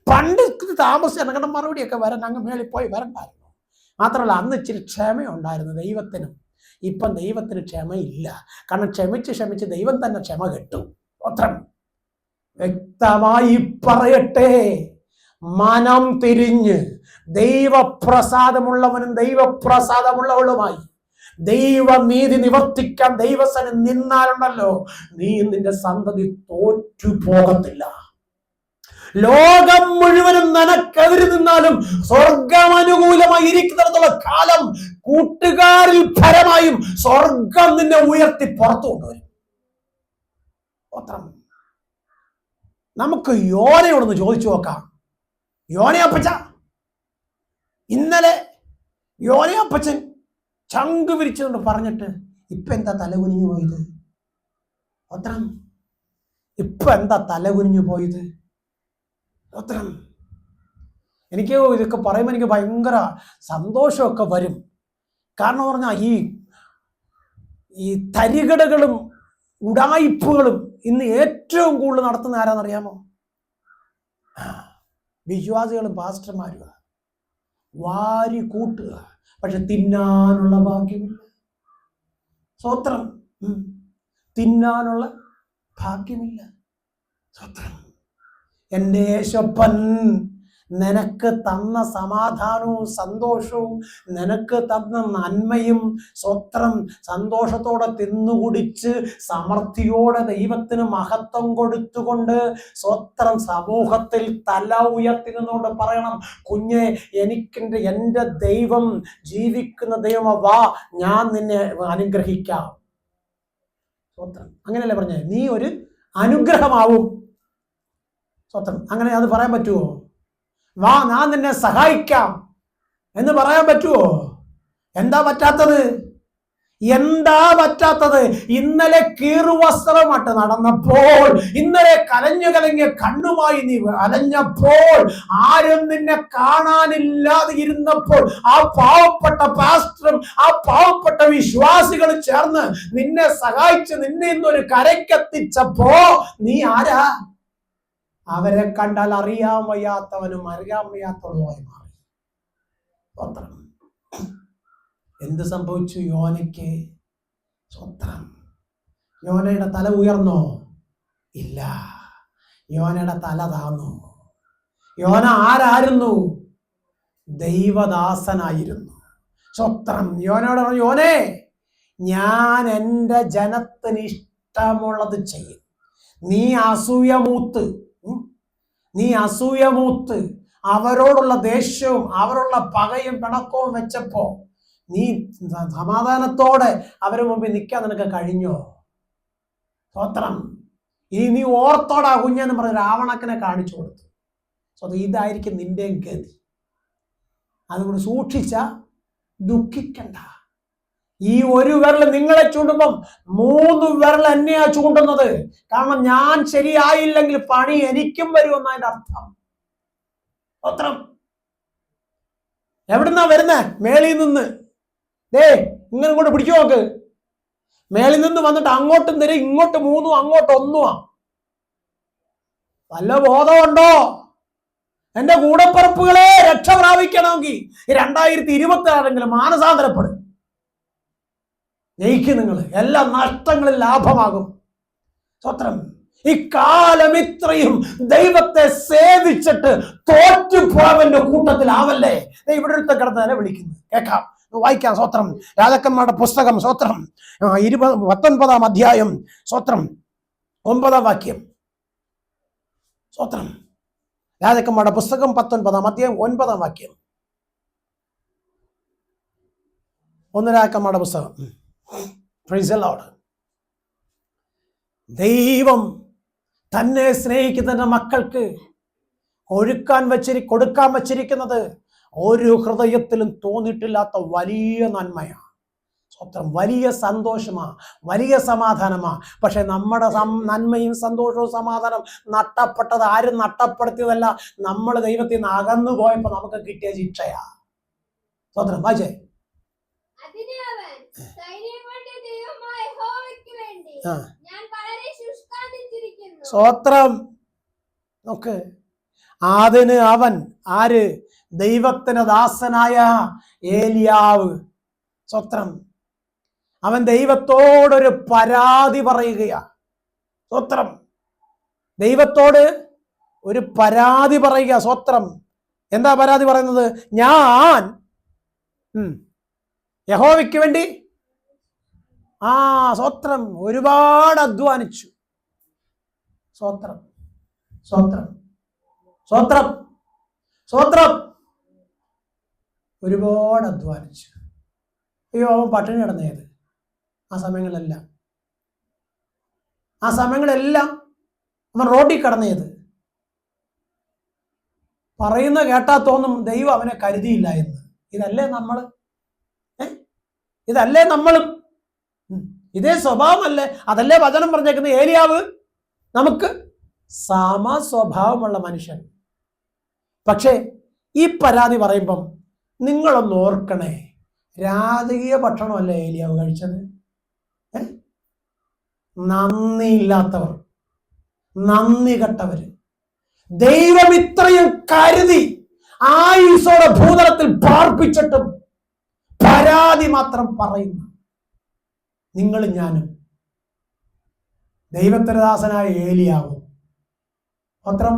[SPEAKER 1] പണ്ട് താമസിച്ചാൽ മറുപടിയൊക്കെ വരാൻ അങ്ങ് മേളിൽ പോയി വരണ്ടായിരുന്നു. മാത്രമല്ല അന്ന് ഇച്ചിരി ക്ഷമയുണ്ടായിരുന്നു ദൈവത്തിനും ഇപ്പം ദൈവത്തിന് ക്ഷമയില്ല. കാരണം ക്ഷമിച്ച് ദൈവം തന്നെ ക്ഷമ കെട്ടു. സ്വത്രം. വ്യക്തമായി പറയട്ടെ, മനം തിരിഞ്ഞ് ദൈവപ്രസാദമുള്ളവനും ദൈവപ്രസാദമുള്ളവളുമായി ദൈവനീതി നിവർത്തിക്കാൻ ദൈവസനം നിന്നാലുണ്ടല്ലോ, നീ നിന്റെ സന്തതി തോറ്റു പോകത്തില്ല. ലോകം മുഴുവനും നിനക്കെതിരെ നിന്നാലും സ്വർഗം അനുകൂലമായി ഇരിക്കുന്നിടത്തോളം കാലം കൂട്ടുകാരിൽ പരമായും സ്വർഗം നിന്നെ ഉയർത്തി പുറത്തു കൊണ്ടുവരും. നമുക്ക് യോനയോടൊന്ന് ചോദിച്ചു നോക്കാം. യോനയപ്പച്ച, ഇന്നലെ യോനയപ്പച്ചൻ ചങ്ക് വിരിച്ചുകൊണ്ട് പറഞ്ഞിട്ട് ഇപ്പൊ എന്താ തലകുനിഞ്ഞു പോയത്? ഉത്തരം. ഇപ്പൊ എന്താ തലകുനിഞ്ഞു പോയത്? ഉത്തരം. എനിക്ക് ഇതൊക്കെ പറയുമ്പോൾ എനിക്ക് ഭയങ്കര സന്തോഷമൊക്കെ വരും. കാരണം പറഞ്ഞാൽ ഈ തരികടകളും ഉടായിപ്പുകളും ഇന്ന് ഏറ്റവും കൂടുതൽ നടത്തുന്ന ആരാന്നറിയാമോ? വിശ്വാസികളും പാസ്റ്റർമാരുക. വാരി കൂട്ടുക, പക്ഷെ തിന്നാനുള്ള ഭാഗ്യമില്ല. സ്വത്രം. തിന്നാനുള്ള ഭാഗ്യമില്ല. സ്വത്രം. എൻ്റെ യേശപ്പൻ നിനക്ക് തന്ന സമാധാനവും സന്തോഷവും നിനക്ക് തന്ന നന്മയും സ്വത്രം സന്തോഷത്തോടെ തിന്നുകുടിച്ച് സമൃദ്ധിയോടെ ദൈവത്തിന് മഹത്വം കൊടുത്തുകൊണ്ട് സ്വത്രം സമൂഹത്തിൽ തല ഉയർത്തിരുന്നുകൊണ്ട് പറയണം, കുഞ്ഞെ, എൻ്റെ ദൈവം ജീവിക്കുന്ന ദൈവം, വാ, ഞാൻ നിന്നെ അനുഗ്രഹിക്കാം. സ്വത്രം. അങ്ങനെയല്ലേ പറഞ്ഞേ? നീ ഒരു അനുഗ്രഹമാവും. സ്വത്രം. അങ്ങനെ അത് പറയാൻ പറ്റുമോ? വാ, ഞാൻ നിന്നെ സഹായിക്കാം എന്ന് പറയാൻ പറ്റുമോ? എന്താ പറ്റാത്തത്? ഇന്നലെ കീറുവസ്ത്രമായിട്ട് നടന്നപ്പോൾ, ഇന്നലെ കലങ്ങിയ കണ്ണുമായി നീ അലഞ്ഞപ്പോൾ, ആരും നിന്നെ കാണാനില്ലാതെ ഇരുന്നപ്പോൾ, ആ പാവപ്പെട്ട പാസ്റ്ററും ആ പാവപ്പെട്ട വിശ്വാസികളും ചേർന്ന് നിന്നെ സഹായിച്ച് നിന്നെ ഇന്നൊരു കരയ്ക്കെത്തിച്ചപ്പോ നീ ആരാ? അവരെ കണ്ടാൽ അറിയാൻ വയ്യാത്തവനും അറിയാൻ വയ്യാത്തവനുമായി മാറി. സ്വത്രം. എന്ത് സംഭവിച്ചു യോനയ്ക്ക്? സ്വത്രം. യോനയുടെ തല ഉയർന്നോ? ഇല്ല. യോനയുടെ തല താന്നു. യോന ആരായിരുന്നു? ദൈവദാസനായിരുന്നു. സ്വത്രം. യോനയോട് പറഞ്ഞു, യോനെ, ഞാൻ എൻ്റെ ജനത്തിന് ഇഷ്ടമുള്ളത് ചെയ്യും. നീ അസൂയമൂത്ത് അവരോടുള്ള ദേഷ്യവും അവരുള്ള പകയും പിണക്കവും വെച്ചപ്പോ നീ സമാധാനത്തോടെ അവരുടെ മുമ്പിൽ നിൽക്കാൻ നിനക്ക് കഴിഞ്ഞോ? സ്വത്രം. ഇനി നീ ഓർത്തോടാ കുഞ്ഞെന്ന് പറഞ്ഞ് രാവണക്കനെ കാണിച്ചു കൊടുത്തു. ഇതായിരിക്കും നിന്റെയും ഗതി. അതുകൊണ്ട് സൂക്ഷിച്ച ദുഃഖിക്കണ്ട. ഈ ഒരു വിരൽ നിങ്ങളെ ചൂണ്ടുമ്പം 3 വിരൽ എന്നെയാ ചൂണ്ടുന്നത്. കാരണം ഞാൻ ശരിയായില്ലെങ്കിൽ പണി എനിക്കും വരുമെന്നതിന്റെ അർത്ഥം. സ്വത്രം. എവിടുന്നാ വരുന്നേ? മേളിൽ നിന്ന്. ഇങ്ങനെ ഇങ്ങോട്ട് പിടിച്ചു നോക്ക്. മേളിൽ നിന്ന് വന്നിട്ട് അങ്ങോട്ടും തരും, ഇങ്ങോട്ട് 3, അങ്ങോട്ട് 1. വല്ല ബോധമുണ്ടോ? എന്റെ കൂടപ്പിറപ്പുകളെ, രക്ഷ പ്രാപിക്കണമെങ്കിൽ 2026 മാനസാന്തരപ്പെടും. ജയിക്കും നിങ്ങൾ. എല്ലാ നഷ്ടങ്ങളിൽ ലാഭമാകും. സ്വത്രം. ഇക്കാലം ഇത്രയും ദൈവത്തെ സേവിച്ചിട്ട് തോറ്റുപോയവന്റെ കൂട്ടത്തിലാവല്ലേ ഇവിടെ അടുത്ത കിടന്നതിനെ വിളിക്കുന്നത്. കേൾക്കാം, വായിക്കാം. സ്വത്രം. രാജാക്കന്മാരുടെ പുസ്തകം സ്വത്രം 19-ാം അധ്യായം സ്വത്രം 9-ാം വാക്യം. സ്വത്രം. രാജാക്കന്മാരുടെ പുസ്തകം 19-ാം അധ്യായം 9-ാം വാക്യം. 1 രാജാക്കന്മാരുടെ പുസ്തകം. Price the Lord. ദൈവം തന്നെ സ്നേഹിക്കുന്ന മക്കൾക്ക് കൊടുക്കാൻ വച്ചിരിക്കുന്നത് ഒരു ഹൃദയത്തിലും തോന്നിയിട്ടില്ലാത്ത വലിയ നന്മയാണ്. സ്വത്രം. വലിയ സന്തോഷമാണ്, വലിയ സമാധാനമാണ്. പക്ഷെ നമ്മുടെ നന്മയും സന്തോഷവും സമാധാനം നഷ്ടപ്പെട്ടത് ആരും നഷ്ടപ്പെടുത്തിയതല്ല, നമ്മൾ ദൈവത്തിൽ നിന്ന് അകന്നു പോയപ്പോൾ നമുക്ക് കിട്ടിയ ശിക്ഷയാ. സ്വത്രം. വായിച്ചേ. സ്വത്രം. നോക്ക്, അതിന് അവൻ ആര്? ദൈവത്തിന് ദാസനായ ഏലിയാവ്. സ്വത്രം. അവൻ ദൈവത്തോടൊരു പരാതി പറയുകയാ. സ്തോത്രം. ദൈവത്തോട് ഒരു പരാതി പറയുക. സ്തോത്രം. എന്താ പരാതി പറയുന്നത്? ഞാൻ യഹോവയ്ക്ക് വേണ്ടി സ്തോത്രം ഒരുപാട് അധ്വാനിച്ചു. സ്തോത്രം, സ്തോത്രം, സ്തോത്രം, സ്തോത്രം. ഒരുപാട് അധ്വാനിച്ചു. അയ്യോ, അവൻ പട്ടിണി കിടന്നത് ആ സമയങ്ങളെല്ലാം അവൻ റോഡിൽ കിടന്നത്. പറയുന്ന കേട്ടാ തോന്നും ദൈവം അവനെ കരുതിയില്ല എന്ന്. ഇതല്ലേ നമ്മളും? ഇതേ സ്വഭാവമല്ലേ? അതല്ലേ വചനം പറഞ്ഞേക്കുന്നത്? ഏലിയാവ് നമുക്ക് സമ സ്വഭാവമുള്ള മനുഷ്യൻ. പക്ഷേ ഈ പരാതി പറയുമ്പം നിങ്ങളൊന്ന് ഓർക്കണേ, രാജകീയ ഭക്ഷണമല്ലേ ഏലിയാവ് കഴിച്ചത്? നന്ദിയില്ലാത്തവർ, നന്ദി കെട്ടവര്, ദൈവം ഇത്രയും കരുതി ആയുസോടെ ഭൂതലത്തിൽ പാർപ്പിച്ചിട്ടും പരാതി മാത്രം പറയുന്നു നിങ്ങളും ഞാനും. ദൈവത്തിന്റെ ദാസനായ ഏലിയാവും മാത്രം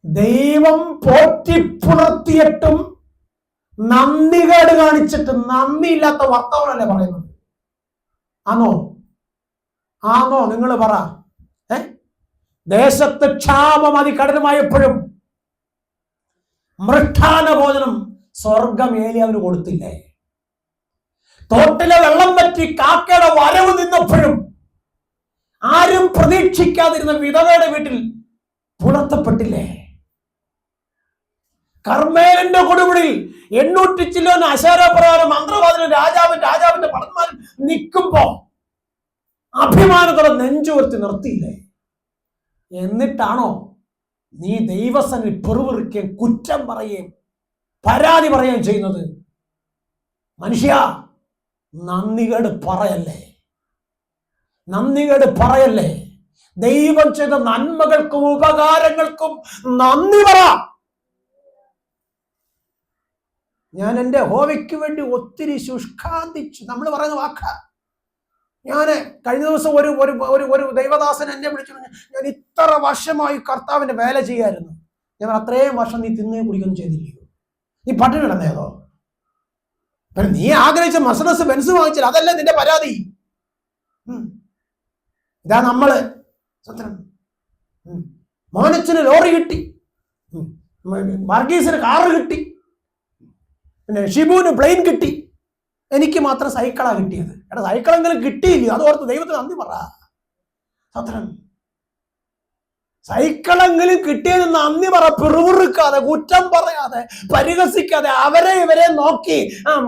[SPEAKER 1] ദൈവം പോറ്റി പുലർത്തിയിട്ടും നന്ദികേട് കാണിച്ചിട്ട് നന്ദിയില്ലാത്ത വർത്തമാനല്ലേ പറയുന്നത്? ആണോ നിങ്ങൾ പറ. ദേശത്ത് ക്ഷാമം അതികഠിനമായപ്പോഴും മൃഷ്ടാന ഭോജനം സ്വർഗം ഏലിയാവിന് കൊടുത്തില്ലേ? തോട്ടിലെ വെള്ളം പറ്റി കാക്കയുടെ വരവ് നിന്നപ്പോഴും ആരും പ്രതീക്ഷിക്കാതിരുന്ന വിധവയുടെ വീട്ടിൽ പുലർത്തപ്പെട്ടില്ലേ? കർമ്മേലിന്റെ കൊടുമുടിയിൽ 800 ചില്ലോന് അശാരപ്രകാരം മന്ത്രവാദിനും രാജാവിന്റെ പടന്മാരും നിൽക്കുമ്പോ അഭിമാനത്തോടെ നെഞ്ചുവർത്തി നിർത്തിയില്ലേ? എന്നിട്ടാണോ നീ ദൈവസന്നിധി പെറുവിറുക്കുകയും കുറ്റം പറയുകയും പരാതി പറയുകയും ചെയ്യുന്നത്? മനുഷ്യ, നന്ദികേട് പറയല്ലേ. ദൈവം ചെയ്ത നന്മകൾക്കും ഉപകാരങ്ങൾക്കും നന്ദി പറ. ഞാൻ എൻ്റെ യഹോവയ്ക്ക് വേണ്ടി ഒത്തിരി ശുഷ്കാന്തിച്ചു. നമ്മൾ പറയുന്ന വാക്ക. ഞാൻ കഴിഞ്ഞ ദിവസം ഒരു ദൈവദാസൻ എന്നെ വിളിച്ചു. ഞാൻ ഇത്ര വർഷമായി കർത്താവിന്റെ വേല ചെയ്യായിരുന്നു. ഞാൻ അത്രയും വർഷം നീ തിന്നുകയും കുടിക്കുകയും ചെയ്തില്ലയോ? നീ പട്ടിണി കിടന്നേതോ? നീ ആഗ്രഹിച്ച മർസഡസ് ബെൻസ് വാങ്ങിച്ചില്ല, അതല്ലേ നിന്റെ പരാതി? ഇതാ നമ്മള് മോനച്ചന് ലോറി കിട്ടി, വർഗീസിന് കാറ് കിട്ടി, പിന്നെ ഷിബുവിന് പ്ലെയിൻ കിട്ടി, എനിക്ക് മാത്രം സൈക്കിളാ കിട്ടിയത്. സൈക്കിളെങ്കിലും കിട്ടിയില്ല, അതോർത്ത് ദൈവത്തിന് നന്ദി പറ. സൈക്കിളെങ്കിലും കിട്ടിയത് നന്ദി പറ. പിറുപിറുക്കാതെ, കുറ്റം പറയാതെ, പരിഹസിക്കാതെ, അവരെ ഇവരെ നോക്കി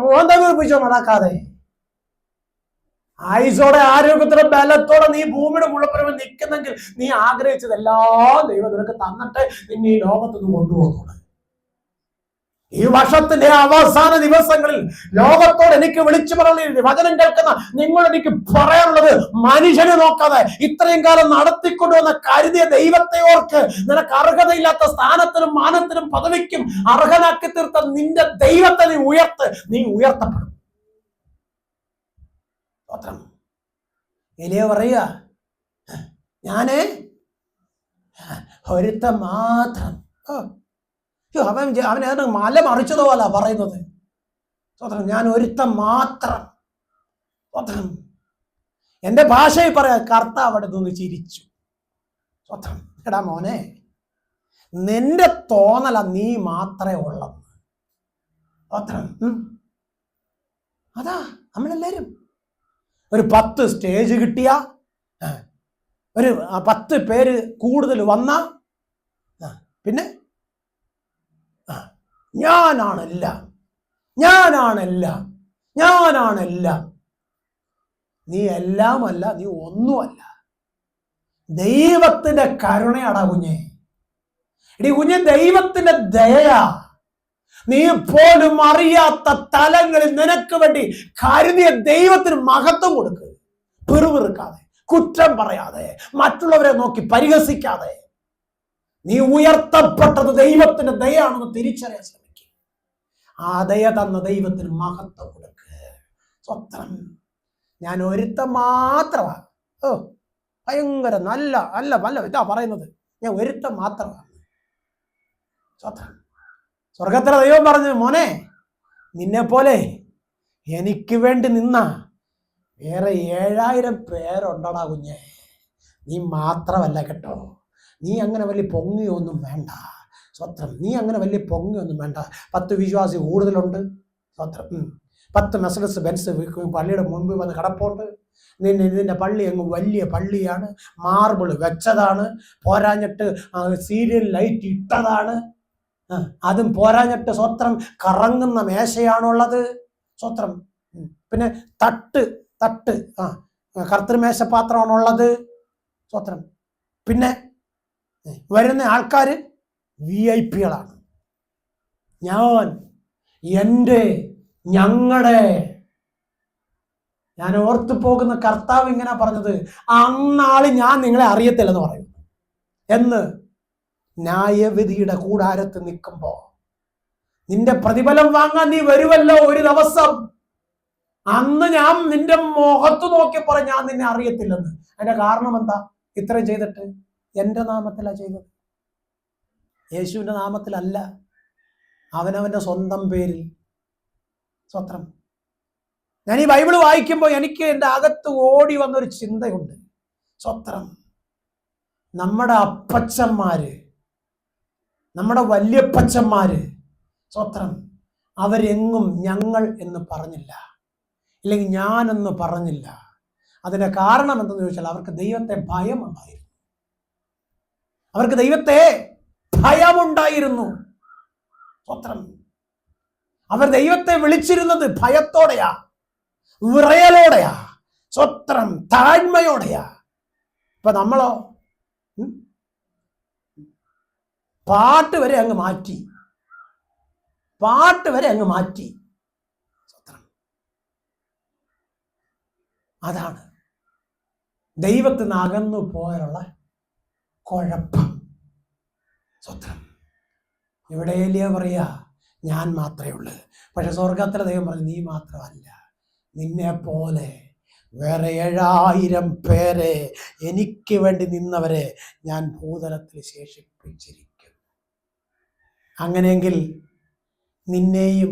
[SPEAKER 1] മോന്തപിടിപ്പിച്ചോ നടക്കാതെ, ആയുസോടെ ആരോഗ്യത്തോടെ ബലത്തോടെ നീ ഭൂമിയുടെ മുഴപ്പുറമെ നിൽക്കുന്നെങ്കിൽ നീ ആഗ്രഹിച്ചതെല്ലാം ദൈവം നിനക്ക് തന്നിട്ട് നിന്നെ ഈ ലോകത്തുനിന്ന് കൊണ്ടുപോകുന്നത്. ഈ വർഷത്തിന്റെ അവസാന ദിവസങ്ങളിൽ ലോകത്തോട് എനിക്ക് വിളിച്ചു പറയുന്ന വചനം കേൾക്കുന്ന നിങ്ങൾ എനിക്ക് പറയാനുള്ളത്, മനുഷ്യനെ നോക്കാതെ ഇത്രയും കാലം നടത്തിക്കൊണ്ടുവന്ന കരുതിയ ദൈവത്തെ ഓർക്ക്. നിനക്ക് അർഹതയില്ലാത്ത സ്ഥാനത്തിനും മാനത്തിനും പദവിക്കും അർഹനാക്കി തീർത്ത നിന്റെ ദൈവത്തെ നീ ഉയർത്തപ്പെടും. എലിയ പറയുക, ഞാന് ഒരുത്ത മാത്രം. അവൻ ഏതാണ്ട് മല മറിച്ചതോ അല്ല പറയുന്നത്. ഞാൻ ഒരുത്തം മാത്രം. എന്റെ ഭാഷയിൽ പറയാ, കർത്താവ് അവിടെ നിന്ന് ചിരിച്ചു. എടാ മോനെ, നിന്റെ തോന്നല നീ മാത്രമേ ഉള്ളൂ. അതാ നമ്മളെല്ലാരും ഒരു 10 സ്റ്റേജ് കിട്ടിയ, ഒരു 10 പേര് കൂടുതൽ വന്ന, പിന്നെ ഞാനാണെല്ലാം. നീ എല്ലാമല്ല, നീ ഒന്നുമല്ല. ദൈവത്തിന്റെ കരുണയാടാ കുഞ്ഞെ. കുഞ്ഞെ, ദൈവത്തിന്റെ ദയയാ. നീ പോലും അറിയാത്ത തലങ്ങളിൽ നിനക്ക് വേണ്ടി കരുതിയ ദൈവത്തിന് മഹത്വം കൊടുക്കുക. പിറുപിറുക്കാതെ, കുറ്റം പറയാതെ, മറ്റുള്ളവരെ നോക്കി പരിഹസിക്കാതെ. നീ ഉയർത്തപ്പെട്ടത് ദൈവത്തിന്റെ ദയാണെന്ന് തിരിച്ചറിയാൻ ശ്രമിക്കുക. ആ ദയ തന്ന ദൈവത്തിന് മഹത്വം കൊടുക്കുക. സ്വത്രം. ഞാൻ ഒരുത്തൻ മാത്രമാണ്. ഓ ഭയങ്കര നല്ല അല്ല നല്ല ഇതാ പറയുന്നത്, ഞാൻ ഒരുത്തൻ മാത്രമാണ്. സ്വത്രം. സ്വർഗത്തിലെ ദൈവം പറഞ്ഞു, മോനെ നിന്നെ പോലെ എനിക്ക് വേണ്ടി നിന്ന വേറെ 7000 പേരുണ്ടടാ കുഞ്ഞെ, നീ മാത്രമല്ല കേട്ടോ. നീ അങ്ങനെ വലിയ പൊങ്ങിയൊന്നും വേണ്ട. സ്വത്രം. നീ അങ്ങനെ വലിയ പൊങ്ങിയൊന്നും വേണ്ട. 10 വിശ്വാസി കൂടുതലുണ്ട്. സ്വത്രം. 10 മെർസിഡീസ് ബെൻസ് പള്ളിയുടെ മുൻപിൽ വന്ന് കിടപ്പുണ്ട്. നിന്റെ പള്ളി അങ്ങ് വലിയ പള്ളിയാണ്, മാർബിൾ വെച്ചതാണ്, പോരാഞ്ഞിട്ട് സീരിയൽ ലൈറ്റ് ഇട്ടതാണ്, അതും പോരാഞ്ഞിട്ട് സ്വത്രം കറങ്ങുന്ന മേശയാണുള്ളത്. സ്വത്രം. പിന്നെ തട്ട് കർത്തൃമേശപാത്രമാണുള്ളത്. സ്വത്രം. പിന്നെ വരുന്ന ആൾക്കാർ VIP-കളാണ്. ഞാൻ ഓർത്തു പോകുന്ന കർത്താവ് ഇങ്ങനെ പറഞ്ഞത്, അന്നാള് ഞാൻ നിങ്ങളെ അറിയത്തില്ലെന്ന് പറയും. എന്ന് ന്യായവിധിയുടെ കൂടാരത്ത് നിൽക്കുമ്പോ നിന്റെ പ്രതിഫലം വാങ്ങാൻ നീ വരുമല്ലോ ഒരു ദിവസം. അന്ന് ഞാൻ നിന്റെ മുഖത്ത് നോക്കി പറയും, ഞാൻ നിന്നെ അറിയത്തില്ലെന്ന്. അതിന്റെ കാരണം എന്താ? ഇത്രയും ചെയ്തിട്ട് എൻ്റെ നാമത്തിലാണ് ചെയ്തത്, യേശുവിൻ്റെ നാമത്തിലല്ല, അവനവൻ്റെ സ്വന്തം പേരിൽ. സ്വത്രം. ഞാൻ ഈ ബൈബിള് വായിക്കുമ്പോൾ എനിക്ക് എൻ്റെ അകത്ത് ഓടി വന്നൊരു ചിന്തയുണ്ട്. സ്വത്രം. നമ്മുടെ അപ്പച്ചന്മാര്, നമ്മുടെ വല്യപ്പച്ചന്മാര്, സ്വത്രം, അവരെങ്ങും ഞങ്ങൾ എന്ന് പറഞ്ഞില്ല, ഇല്ലെങ്കിൽ ഞാനെന്ന് പറഞ്ഞില്ല. അതിന്റെ കാരണം എന്തെന്ന് ചോദിച്ചാൽ അവർക്ക് ദൈവത്തെ ഭയമുണ്ടായിരുന്നു. അവർക്ക് ദൈവത്തെ ഭയമുണ്ടായിരുന്നു. സ്വത്രം. അവർ ദൈവത്തെ വിളിച്ചിരുന്നത് ഭയത്തോടെയാ, വിറയലോടെയാ, സ്വത്രം, താഴ്മയോടെയാ. ഇപ്പൊ നമ്മളോ പാട്ട് വരെ അങ്ങ് മാറ്റി. സ്വത്രം. അതാണ് ദൈവത്തിൽ നിന്ന് അകന്നു പോയാലുള്ള കുഴപ്പം. സ്വത്രം. ഇവിടെ ഏലിയ പറയാ, ഞാൻ മാത്രമേ ഉള്ളൂ. പക്ഷെ സ്വർഗത്തിലെ ദൈവം പറഞ്ഞു, നീ മാത്രമല്ല, നിന്നെ പോലെ വേറെ 7000 പേരെ, എനിക്ക് വേണ്ടി നിന്നവരെ ഞാൻ ഭൂതലത്തിൽ ശേഷിപ്പിച്ചിരിക്കും. അങ്ങനെയെങ്കിൽ നിന്നെയും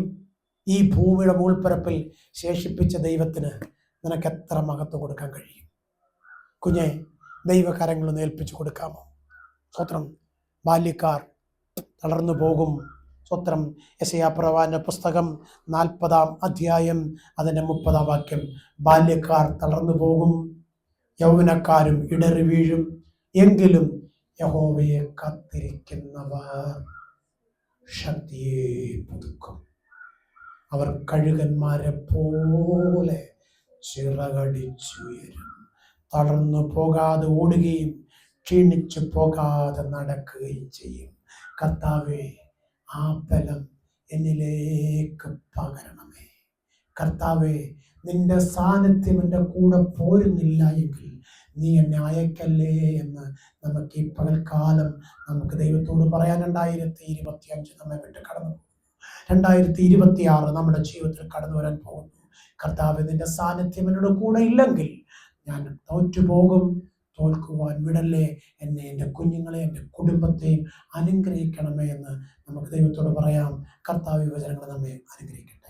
[SPEAKER 1] ഈ ഭൂമിയുടെ മൂൾപ്പരപ്പിൽ ശേഷിപ്പിച്ച ദൈവത്തിന് നിനക്ക് എത്ര മഹത്വം കൊടുക്കാൻ കഴിയും? കുഞ്ഞെ, ദൈവകരങ്ങളൊന്ന് ഏൽപ്പിച്ചു കൊടുക്കാമോ? സ്വത്രം. ബാല്യക്കാർ തളർന്നു പോകും. സ്വത്രം. യെശയ്യാപ്രവാചകന്റെ പുസ്തകം 40-ാം അധ്യായം അതിൻ്റെ 30-ാം വാക്യം. ബാല്യക്കാർ തളർന്നു പോകും, യൗവനക്കാരും ഇടറി വീഴും, എങ്കിലും യഹോവയെ കാത്തിരിക്കുന്നവർ ശക്തിയെ പുതുക്കും. അവർ കഴുകന്മാരെ പോലെ ചിറകടിച്ചുയരും. തളർന്നു പോകാതെ ഓടുകയും ക്ഷീണിച്ചു പോകാതെ നടക്കുകയും ചെയ്യും. കർത്താവേ, ആ ബലം എന്നിലേക്ക് പകരണമേ. കർത്താവേ, നിന്റെ സാന്നിധ്യം എൻ്റെ കൂടെ പോരുന്നില്ല എങ്കിൽ നീ എന്നെ അയക്കല്ലേ എന്ന് നമുക്ക് ഈ പകൽക്കാലം നമുക്ക് ദൈവത്തോട് പറയാൻ. 2025 നമ്മെ വിട്ട് കടന്നു പോകുന്നു. 2026 നമ്മുടെ ജീവിതത്തിൽ കടന്നു വരാൻ പോകുന്നു. കർത്താവേ, നിന്റെ സാന്നിധ്യം എന്നോട് കൂടെ ഇല്ലെങ്കിൽ ഞാൻ തോറ്റുപോകും. തോൽക്കുവാൻ വിടല്ലേ. എന്നെ, എൻ്റെ കുഞ്ഞുങ്ങളെ, എൻ്റെ കുടുംബത്തെയും അനുഗ്രഹിക്കണമേ എന്ന് നമുക്ക് ദൈവത്തോട് പറയാം. കർത്താവ് വചനങ്ങൾ നമ്മെ അനുഗ്രഹിക്കട്ടെ.